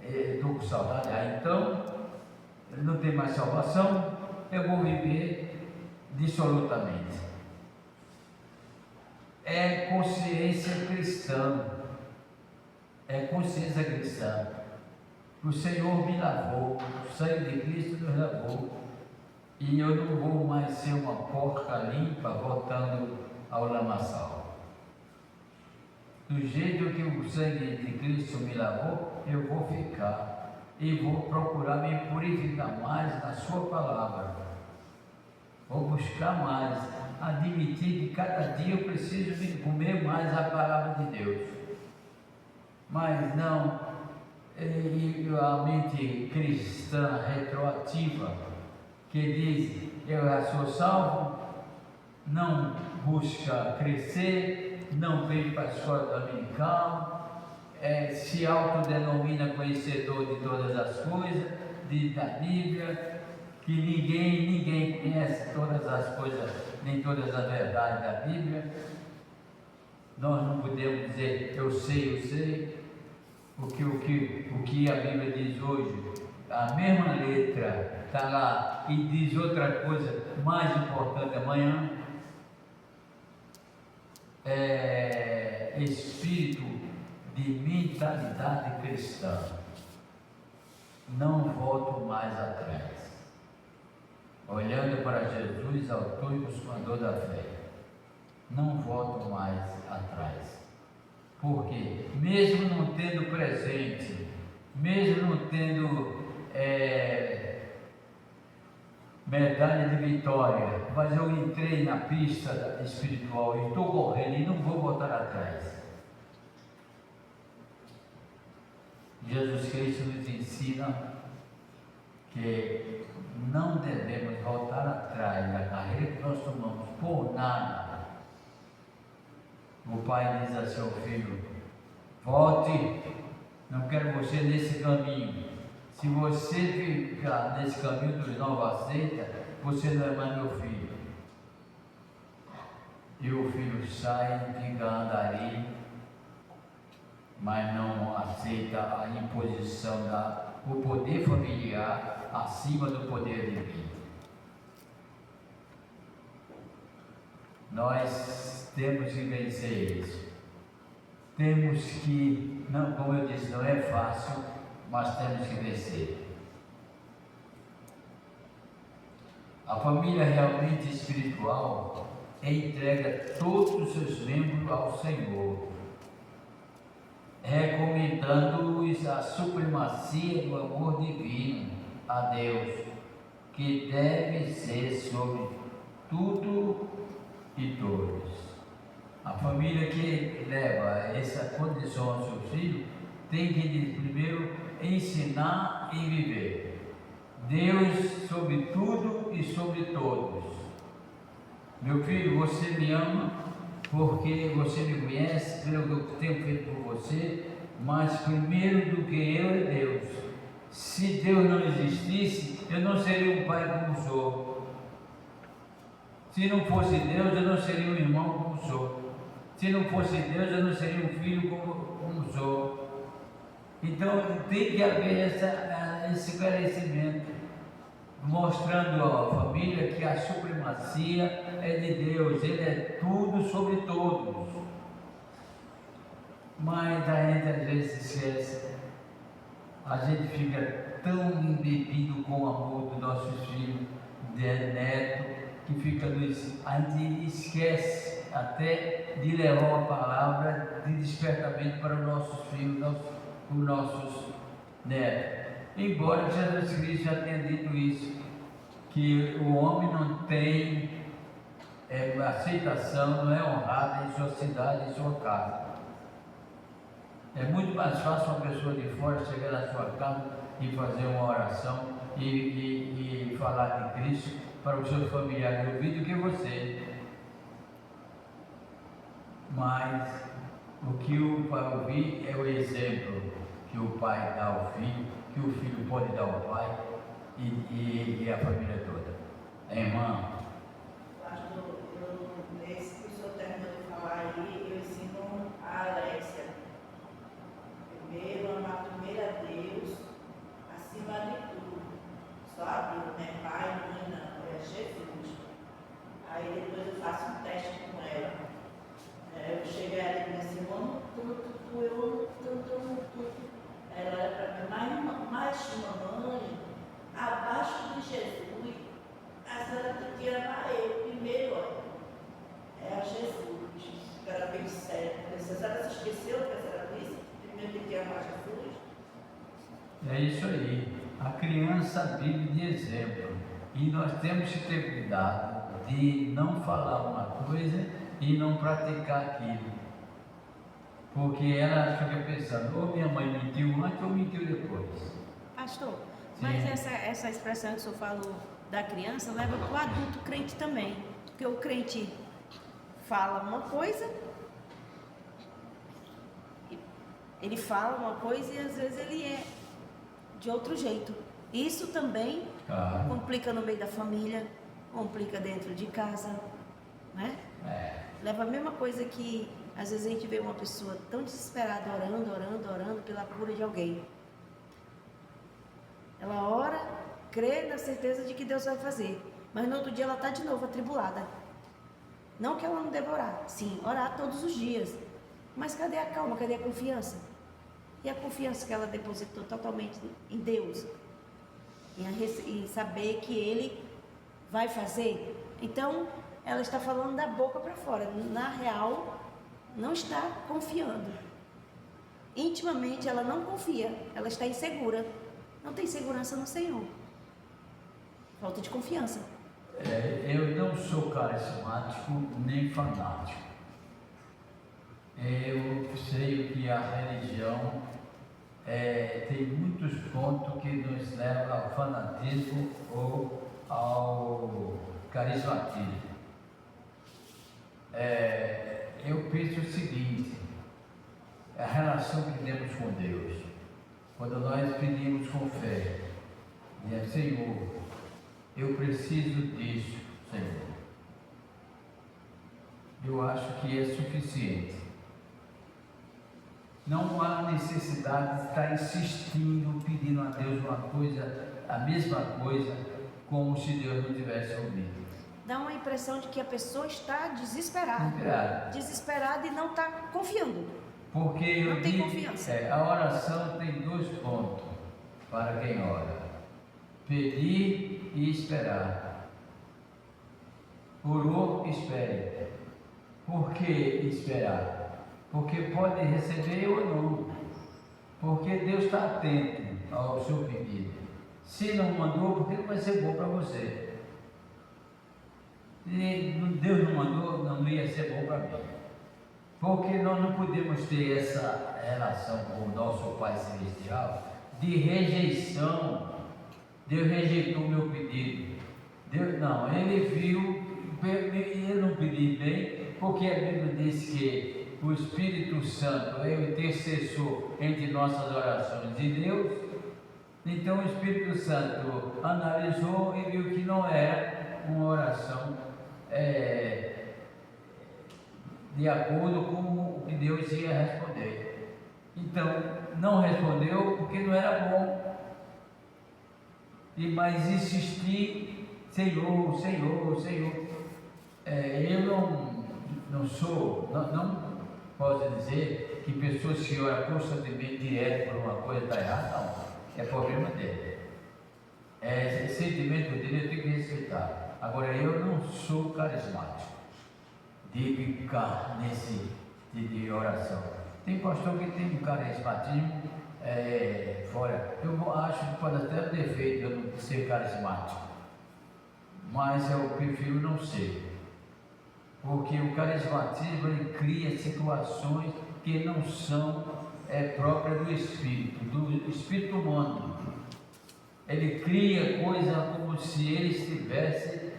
estou com saudade. Então, não tem mais salvação, eu vou viver dissolutamente. É consciência cristã. O Senhor me lavou, o sangue de Cristo nos lavou, e eu não vou mais ser uma porca limpa voltando ao lamaçal. Do jeito que o sangue de Cristo me lavou, eu vou ficar e vou procurar me purificar mais na sua palavra. Vou buscar mais, admitir que cada dia eu preciso comer mais a palavra de Deus. Mas não, a mente cristã retroativa, que diz, eu já sou salvo, não busca crescer, não vem para a escola dominical, se autodenomina conhecedor de todas as coisas, da Bíblia, que ninguém conhece todas as coisas, nem todas as verdades da Bíblia. Nós não podemos dizer eu sei, o que a Bíblia diz hoje, a mesma letra está lá e diz outra coisa mais importante amanhã. Espírito de mentalidade cristã. Não volto mais atrás. Olhando para Jesus, autor e consumador da fé. Não volto mais atrás. Porque mesmo não tendo presente, mesmo não tendo medalha de vitória, mas eu entrei na pista espiritual e estou correndo e não vou voltar atrás. Jesus Cristo nos ensina que não devemos voltar atrás da carreira que nós tomamos por nada. O pai diz assim ao filho: volte, não quero você nesse caminho. Se você ficar nesse caminho dos não aceita, você não é mais meu filho. E o filho sai, fica andarilho, mas não aceita a imposição o poder familiar acima do poder divino. Nós temos que vencer isso. Temos que, não, como eu disse, não é fácil, mas temos que vencer. A família realmente espiritual entrega todos os seus membros ao Senhor, recomendando-os a supremacia do amor divino a Deus, que deve ser sobre tudo e todos. A família que leva essa condição ao seu filho tem que primeiro ensinar e viver Deus sobre tudo e sobre todos. Meu filho, você me ama porque você me conhece, pelo que eu tenho feito por você, mas primeiro do que eu é Deus. Se Deus não existisse, eu não seria um pai como sou. Se não fosse Deus, eu não seria um irmão como sou. Se não fosse Deus, eu não seria um filho como sou. Então tem que haver esse esclarecimento, mostrando à família que a supremacia é de Deus, Ele é tudo sobre todos. Mas a gente às vezes esquece, a gente fica tão embebido com o amor dos nossos filhos, neto, que fica a gente esquece até de levar uma palavra de despertamento para os nossos filhos, os nossos netos. Embora Jesus Cristo já tenha dito isso, que o homem não tem aceitação, não é honrado em sua cidade, em sua casa. É muito mais fácil uma pessoa de fora chegar na sua casa e fazer uma oração e falar de Cristo para os seus familiares ouvir do que você. Mas o que o pai ouvir é o exemplo que o pai dá ao filho, que o filho pode dar ao pai e a família toda. Irmã? Pastor, nesse que o senhor terminou de falar aí, eu ensino a Alexia. Primeiro, amar primeiro a Deus, acima de tudo. Só a Deus, né? Pai, mãe, não, é Jesus. Aí depois eu faço um teste com ela. Eu cheguei ali e disse, eu amo tudo, eu amo tudo. Ela era para mim, mais mamãe, abaixo de Jesus, a senhora tem que amar eu primeiro, olha, é a Jesus. Ela bem séria, a senhora se esqueceu que a senhora disse? Primeiro tem que amar Jesus. É isso aí, a criança vive de exemplo e nós temos que ter cuidado de não falar uma coisa e não praticar aquilo. Porque ela fica pensando, ou minha mãe mentiu antes ou mentiu depois. Pastor, mas essa expressão que o senhor falou da criança leva para o adulto crente também. Porque o crente fala uma coisa Ele fala uma coisa e às vezes ele é de outro jeito. Isso também complica no meio da família, complica dentro de casa, né? Leva a mesma coisa que às vezes a gente vê uma pessoa tão desesperada orando pela cura de alguém. Ela ora, crê na certeza de que Deus vai fazer, mas no outro dia ela está de novo atribulada. Não que ela não deva orar, sim, orar todos os dias, mas cadê a calma, cadê a confiança? E a confiança que ela depositou totalmente em Deus, em saber que Ele vai fazer. Então, ela está falando da boca para fora, na real, não está confiando. Intimamente, ela não confia, ela está insegura, não tem segurança no Senhor, falta de confiança. Eu não sou carismático nem fanático. Eu sei que a religião tem muitos pontos que nos levam ao fanatismo ou ao carismatismo. Eu penso o seguinte: a relação que temos com Deus, quando nós pedimos com fé, Senhor, eu preciso disso, Senhor. Eu acho que é suficiente. Não há necessidade de estar insistindo, pedindo a Deus uma coisa, a mesma coisa, como se Deus não tivesse ouvido. Dá uma impressão de que a pessoa está desesperada. Desesperada e não está confiando. Porque eu não tem digo, confiança. A oração tem 2 pontos para quem ora: pedir e esperar. Orou, espere. Por que esperar? Porque pode receber ou não. Porque Deus está atento ao seu pedido. Se não mandou, porque não vai ser bom para você. E Deus não mandou, não ia ser bom para mim. Porque nós não podemos ter essa relação com o nosso Pai Celestial de rejeição. Deus rejeitou o meu pedido. Deus não, Ele viu, eu não pedi bem, porque a Bíblia diz que o Espírito Santo é o intercessor entre nossas orações e Deus. Então o Espírito Santo analisou e viu que não era uma oração de acordo com o que Deus ia responder. Então não respondeu porque não era bom. Mas insistir, Senhor, Senhor, Senhor. Eu não sou, não posso dizer que pessoas que oram constantemente direto por uma coisa está errada, não. É problema dele. Sentimento dele eu tenho que respeitar. Agora, eu não sou carismático de ficar nesse de oração. Tem pastor que tem um carismatismo fora. Eu acho que pode até ter defeito eu não ser carismático, mas eu prefiro não ser. Porque o carismatismo ele cria situações que não são próprias do espírito humano. Ele cria coisa como se ele estivesse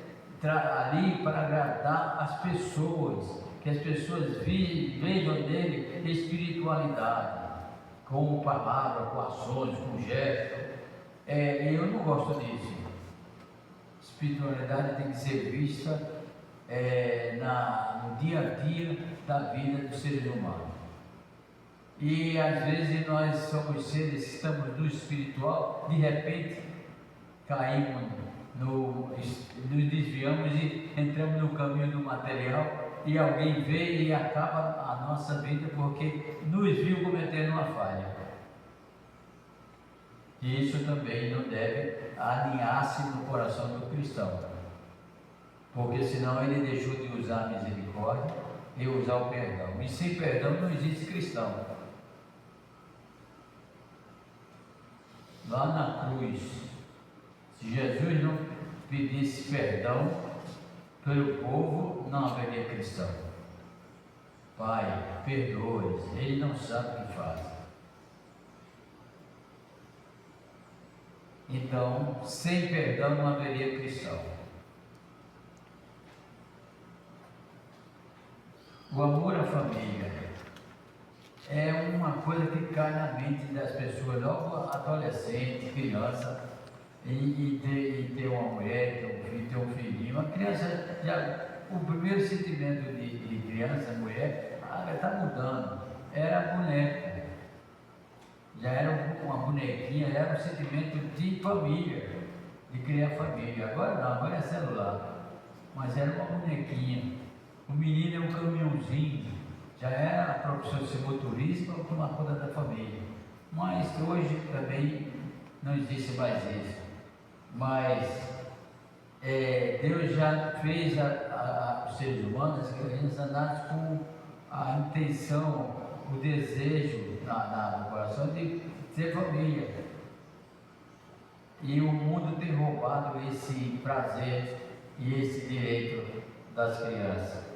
ali para agradar as pessoas, que as pessoas vejam nele espiritualidade, com palavras, com ações, com gestos. Eu não gosto disso. Espiritualidade tem que ser vista no dia a dia da vida dos seres humanos. E às vezes nós somos seres que estamos no espiritual, de repente caímos, nos desviamos e entramos no caminho do material, e alguém vê e acaba a nossa vida porque nos viu cometendo uma falha. E isso também não deve alinhar-se no coração do cristão, porque senão ele deixou de usar a misericórdia e usar o perdão. E sem perdão não existe cristão. Lá na cruz, se Jesus não pedisse perdão pelo povo, não haveria cristão. Pai, perdoe-os, ele não sabe o que faz. Então, sem perdão não haveria cristão. O amor à família é uma coisa que cai na mente das pessoas, logo adolescente, criança, e ter uma mulher, ter um filhinho. Uma criança, o primeiro sentimento de criança, mulher, está mudando. Era boneca. Já era uma bonequinha, era um sentimento de família, de criar família. Agora não, agora é celular. Mas era uma bonequinha. O menino é um caminhãozinho. Já era a profissão de ser motorista ou tomar conta da família. Mas hoje também não existe mais isso. Mas Deus já fez os seres humanos, as crianças andassem com a intenção, o desejo no coração de ter família. E o mundo tem roubado esse prazer e esse direito das crianças.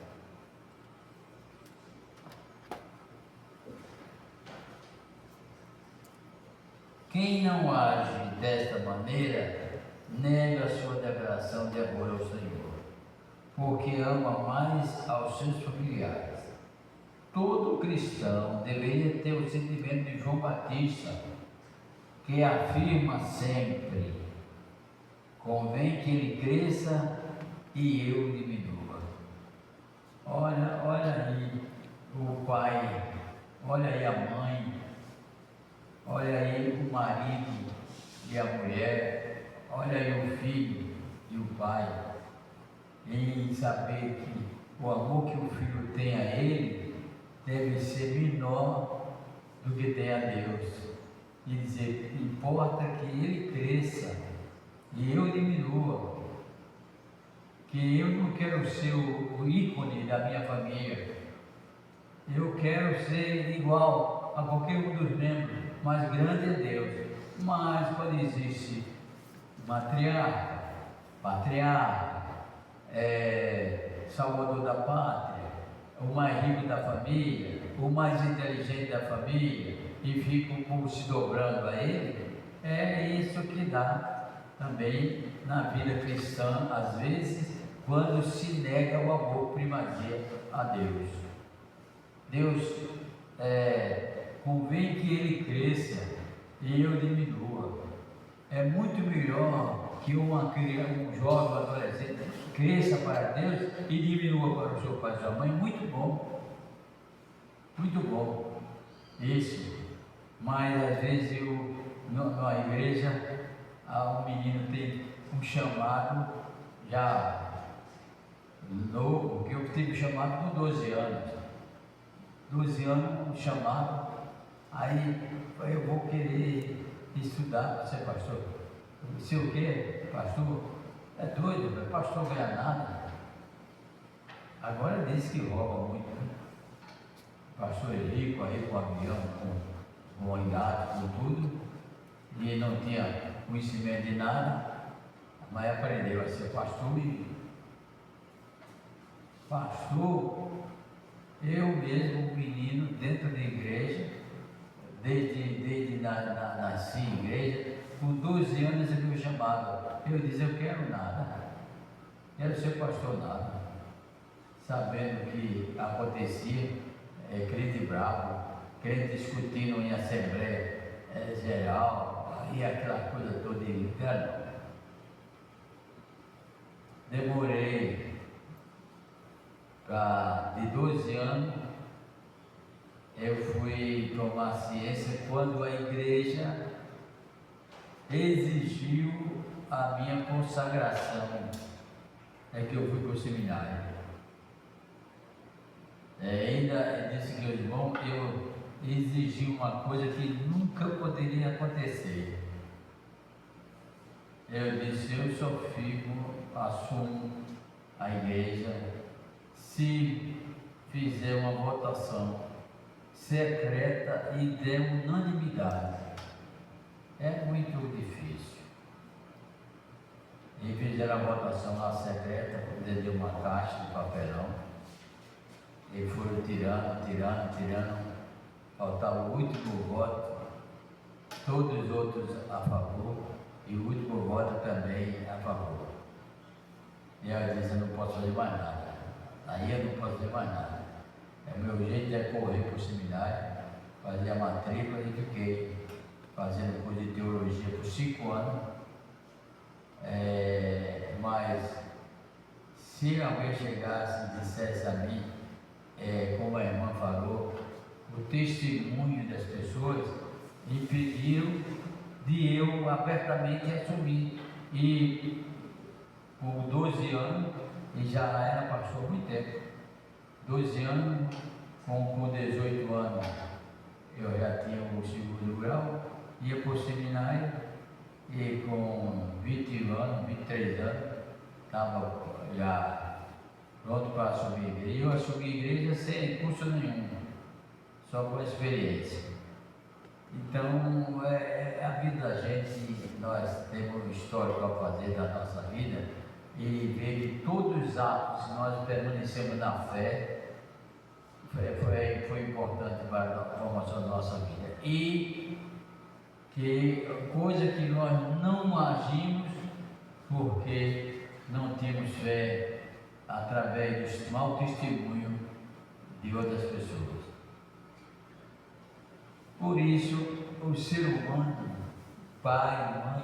Quem não age desta maneira, nega a sua declaração de amor ao Senhor, porque ama mais aos seus familiares. Todo cristão deveria ter o sentimento de João Batista, que afirma sempre: convém que ele cresça e eu diminua. Olha aí o pai, olha aí a mãe, olha aí o marido e a mulher, olha aí o filho e o pai, e saber que o amor que o filho tem a ele deve ser menor do que tem a Deus. E dizer, importa que ele cresça e eu diminua, que eu não quero ser o ícone da minha família, eu quero ser igual a qualquer um dos membros, mas grande é Deus. Mas quando existe matriarca, patriarca, salvador da pátria, o mais rico da família, o mais inteligente da família, e fica o povo se dobrando a ele, é isso que dá também na vida cristã, às vezes, quando se nega o amor primazia a Deus. Deus convém que ele cresça e eu diminua. É muito melhor que uma criança, um jovem, um adolescente cresça para Deus e diminua para o seu pai e sua mãe. Muito bom, muito bom isso. Mas às vezes na igreja o menino tem um chamado já novo, que eu tive chamado com 12 anos. 12 anos, um chamado, aí eu vou querer estudar para ser pastor. Sei o quê? Pastor? É doido, pastor não ganha nada. Agora diz que rouba muito. Pastor é rico, aí com avião, com engate, com tudo, e não tinha conhecimento de nada, mas aprendeu a ser pastor. E pastor, eu mesmo, menino, dentro da igreja, desde nasci em igreja, com 12 anos eu me chamava. Eu dizia, eu quero nada, quero ser pastor nada. Sabendo que acontecia, crente bravo, crente discutindo em assembleia geral, e aquela coisa toda de não. Demorei de 12 anos, eu fui tomar ciência quando a igreja exigiu a minha consagração, que eu fui para o seminário. Ainda disse que, irmão, eu exigi uma coisa que nunca poderia acontecer. Eu disse, eu só assumo a igreja se fizer uma votação secreta e der unanimidade. É muito difícil. E fizeram a votação lá secreta, dentro de uma caixa de papelão, e foram tirando, faltava o último voto, todos os outros a favor, e o último voto também a favor. E ela disse, eu não posso fazer mais nada. Aí eu não posso fazer mais nada. O meu jeito é correr para o seminário fazia matrícula e fiquei fazendo curso de teologia por 5 anos. Mas se alguém chegasse e dissesse a mim, como a irmã falou, o testemunho das pessoas impediram de eu abertamente assumir. E por 12 anos, e já era pastor há muito tempo, 12 anos, com 18 anos, eu já tinha o segundo grau, ia para o seminário, e com 20 anos, 23 anos, estava já pronto para assumir a igreja. Eu assumi a igreja sem curso nenhum, só com experiência. Então, a vida da gente, nós temos um histórico a fazer da nossa vida e ver que todos os atos que nós permanecemos na fé foi importante para a formação da nossa vida. E que coisa que nós não agimos porque não tínhamos fé através do mau testemunho de outras pessoas. Por isso, o ser humano, pai, mãe,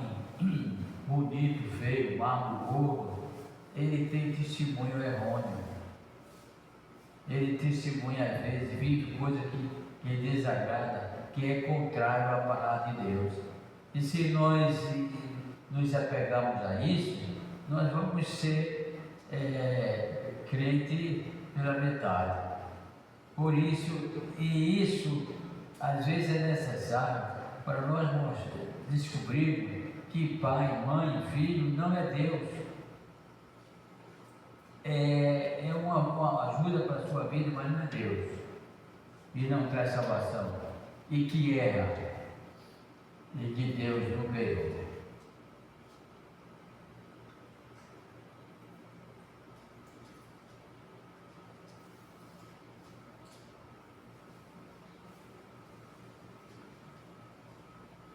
bonito, feio, magro, gordo, ele tem testemunho errôneo. Ele testemunha, às vezes, vive coisa que desagrada, que é contrário à palavra de Deus. E se nós nos apegarmos a isso, nós vamos ser crente pela metade. Por isso, e isso às vezes é necessário para nós descobrirmos que pai, mãe, filho não é Deus. É uma ajuda para a sua vida, mas não é Deus. E não traz salvação. E que erra. E que Deus não veio.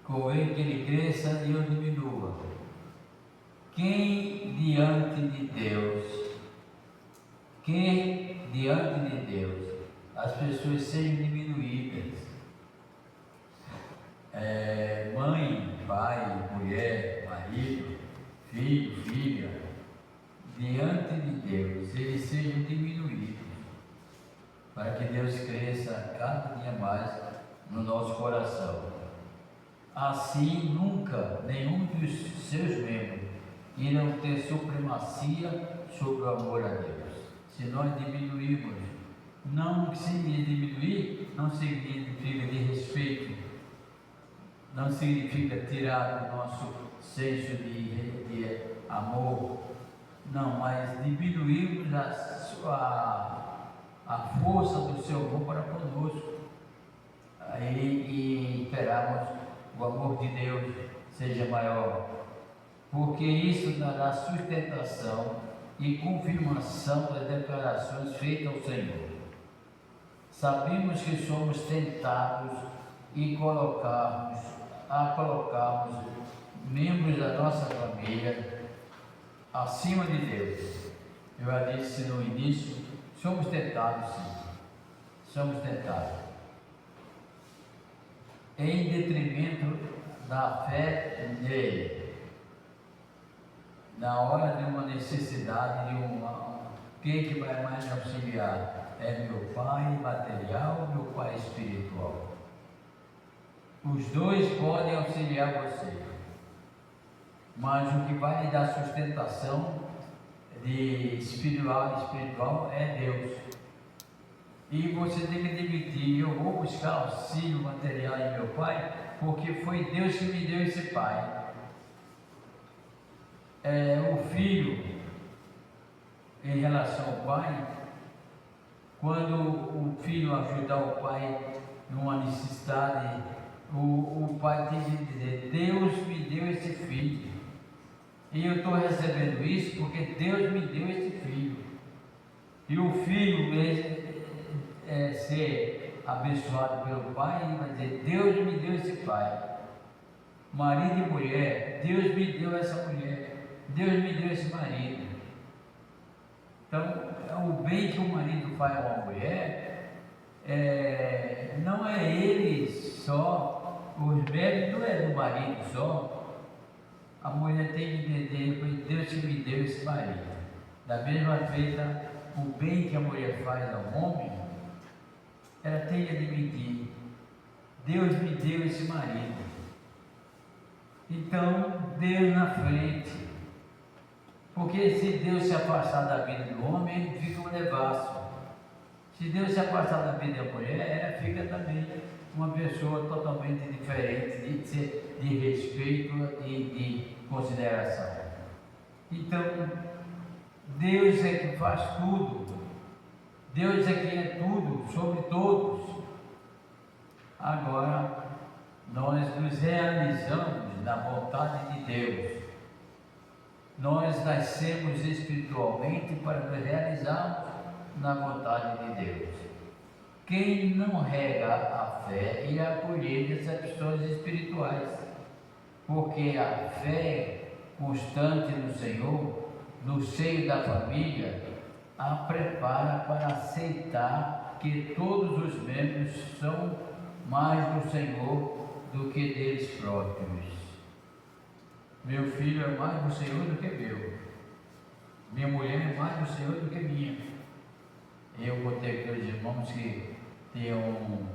Convém que ele cresça e eu diminua. Quem diante de Deus, as pessoas sejam diminuídas, mãe, pai, mulher, marido, filho, filha, diante de Deus, eles sejam diminuídos, para que Deus cresça cada dia mais no nosso coração. Assim, nunca nenhum dos seus membros irão ter supremacia sobre o amor a Deus. Se nós diminuirmos, não significa diminuir, não significa de respeito, não significa tirar o nosso senso de amor, não, mas diminuirmos a força do seu amor para conosco e esperarmos o amor de Deus seja maior, porque isso dará sustentação e confirmação das declarações feitas ao Senhor. Sabemos que somos tentados a colocarmos membros da nossa família acima de Deus. Eu já disse no início, somos tentados sim, somos tentados. Em detrimento da fé nele, na hora de uma necessidade, quem que vai mais me auxiliar? É meu pai material ou meu pai espiritual? Os dois podem auxiliar você, mas o que vai lhe dar sustentação de espiritual é Deus. E você tem que admitir, eu vou buscar auxílio material em meu pai, porque foi Deus que me deu esse pai. O filho, em relação ao pai, quando o filho ajudar o pai numa necessidade, o pai tem que dizer, Deus me deu esse filho. E eu estou recebendo isso porque Deus me deu esse filho. E o filho ser abençoado pelo pai, e vai dizer, Deus me deu esse pai. Marido e mulher, Deus me deu essa mulher, Deus me deu esse marido. Então, o bem que o marido faz a uma mulher, não é ele só, os méritos não é do marido só. A mulher tem que entender, foi Deus que me deu esse marido. Da mesma feita, o bem que a mulher faz ao homem, ela tem que admitir, Deus me deu esse marido. Então, Deus na frente. Porque se Deus se afastar da vida do homem, ele fica um devasso. Se Deus se afastar da vida da mulher, ela fica também uma pessoa totalmente diferente de respeito e de consideração. Então, Deus é que faz tudo. Deus é que é tudo, sobre todos. Agora, nós nos realizamos na vontade de Deus. Nós nascemos espiritualmente para nos realizarmos na vontade de Deus. Quem não rega a fé irá colher decepções espirituais, porque a fé constante no Senhor, no seio da família, a prepara para aceitar que todos os membros são mais do Senhor do que deles próprios. Meu filho é mais do Senhor do que meu. Minha mulher é mais do Senhor do que minha. Eu contei com os irmãos que tinham um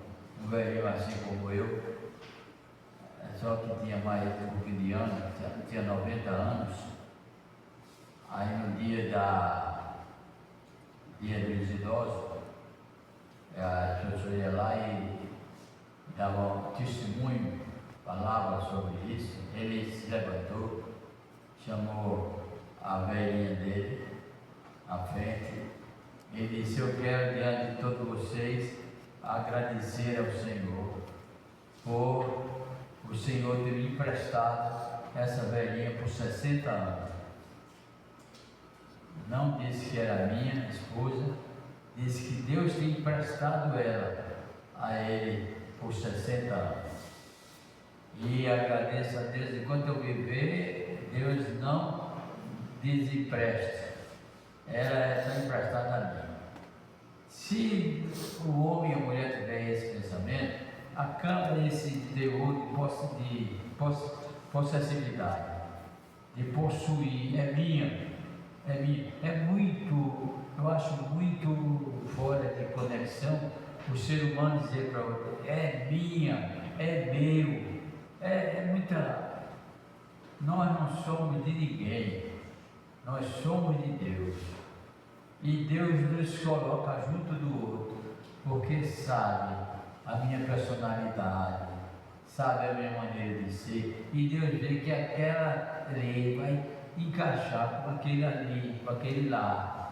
velhinho assim como eu, só que tinha mais um pouquinho de anos, tinha 90 anos. Aí no dia dos idosos, a professora ia lá e dava um testemunho, falava sobre isso. Ele se levantou, chamou a velhinha dele à frente e disse: eu quero diante de todos vocês agradecer ao Senhor por o Senhor ter me emprestado essa velhinha por 60 anos. Não disse que era minha esposa, disse que Deus tinha emprestado ela a ele por 60 anos. E agradeço a Deus, enquanto eu viver, Deus não desempresta. Ela está emprestada a mim. Se o homem e a mulher tiverem esse pensamento, acaba esse teor de possessividade, de possuir, é minha. É muito, eu acho muito fora de conexão o ser humano dizer para outro: é minha, é meu. É muita. Nós não somos de ninguém, nós somos de Deus. E Deus nos coloca junto do outro, porque sabe a minha personalidade, sabe a minha maneira de ser, e Deus vê que aquela lei vai encaixar com aquele ali, com aquele lá,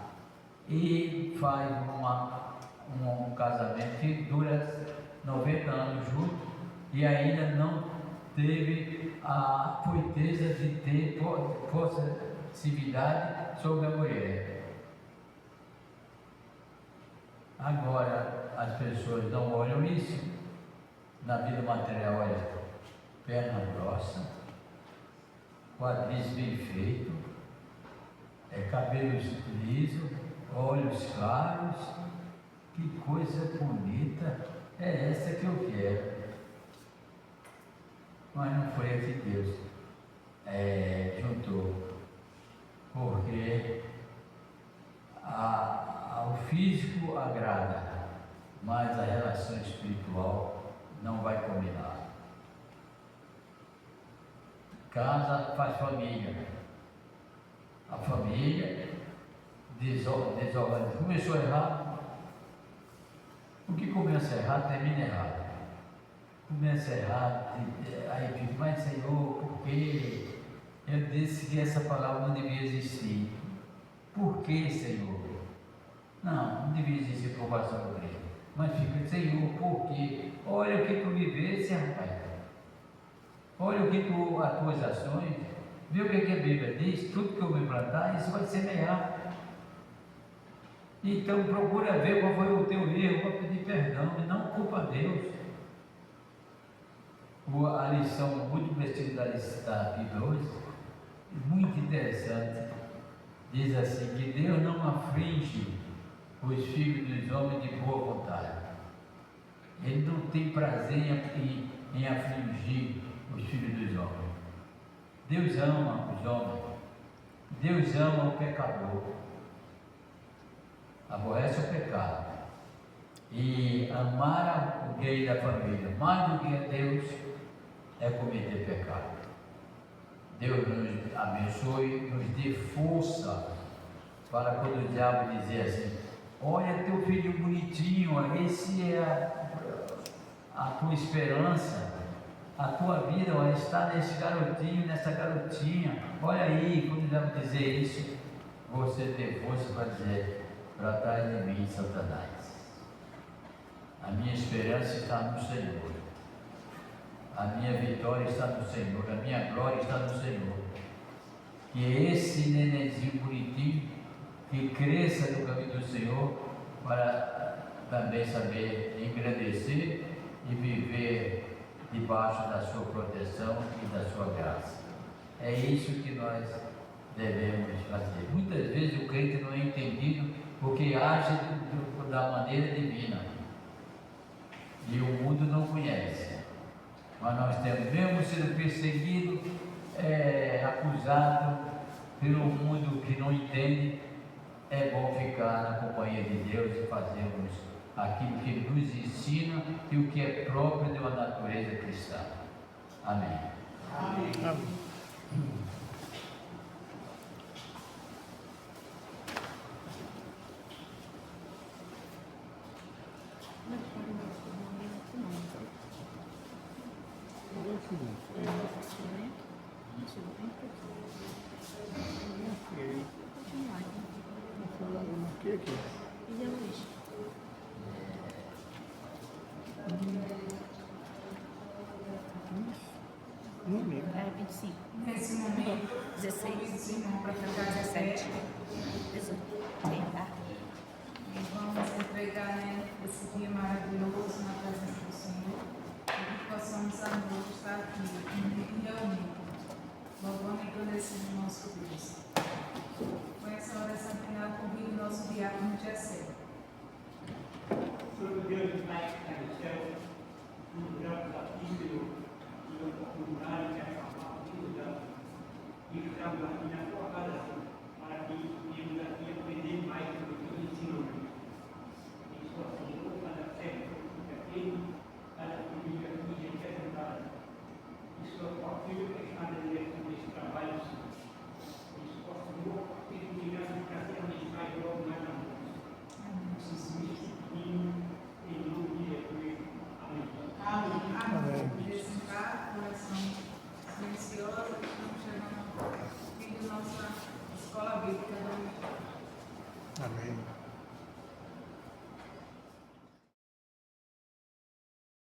e faz um casamento que dura 90 anos junto e ainda não teve a coiteza de ter possessividade sobre a mulher. Agora as pessoas não olham isso. Na vida material, olha, perna grossa, quadris bem feito, cabelos lisos, olhos claros. Que coisa bonita, é essa que eu quero. Mas não foi a que Deus juntou, porque o físico agrada, mas a relação espiritual não vai combinar. Casa faz família. A família desorganiza. Começou errado. O que começa errado termina errado. Começa errado, aí fica: mas Senhor, por quê? Eu disse que essa palavra não devia existir. Por que, Senhor? Não devia existir provação do crente. Mas fica: Senhor, por quê? Olha o que tu vivesse, rapaz. Olha o que as tuas ações. Vê o que a Bíblia diz: tudo que eu me plantar, isso vai semear. Então procura ver qual foi o teu erro para pedir perdão e não culpa Deus. A lição muito precisa da Bíblia hoje, muito interessante, diz assim: que Deus não aflige os filhos dos homens de boa vontade. Ele não tem prazer em afligir os filhos dos homens. Deus ama os homens. Deus ama o pecador. Aborrece o pecado. E amar alguém da família mais do que a Deus é cometer pecado. Deus nos abençoe, nos dê força para quando o diabo dizer assim: olha teu filho bonitinho, esse é a tua esperança, a tua vida vai estar nesse garotinho, nessa garotinha. Olha aí, quando o diabo dizer isso, você tem força para dizer: para trás de mim, Satanás. A minha esperança está no Senhor. A minha vitória está no Senhor. A minha glória está no Senhor. Que esse nenenzinho bonitinho que cresça no caminho do Senhor para também saber engrandecer e viver debaixo da sua proteção e da sua graça. É isso que nós devemos fazer. Muitas vezes o crente não é entendido porque age da maneira divina. E o mundo não conhece, mas nós temos, mesmo sendo perseguido, acusado pelo mundo que não entende, é bom ficar na companhia de Deus e fazermos aquilo que Ele nos ensina e o que é próprio de uma natureza cristã. Amém. Amém. É 25. Nesse momento, 16. convido os irmãos para ficar de pé 17. 18. Tá? e vamos entregar, né, esse dia maravilhoso na presença do Senhor, para que possamos à noite estar aqui, reunidos, louvando e agradecendo o nosso Deus. Com essa oração final, convido o nosso diácono de Jessé.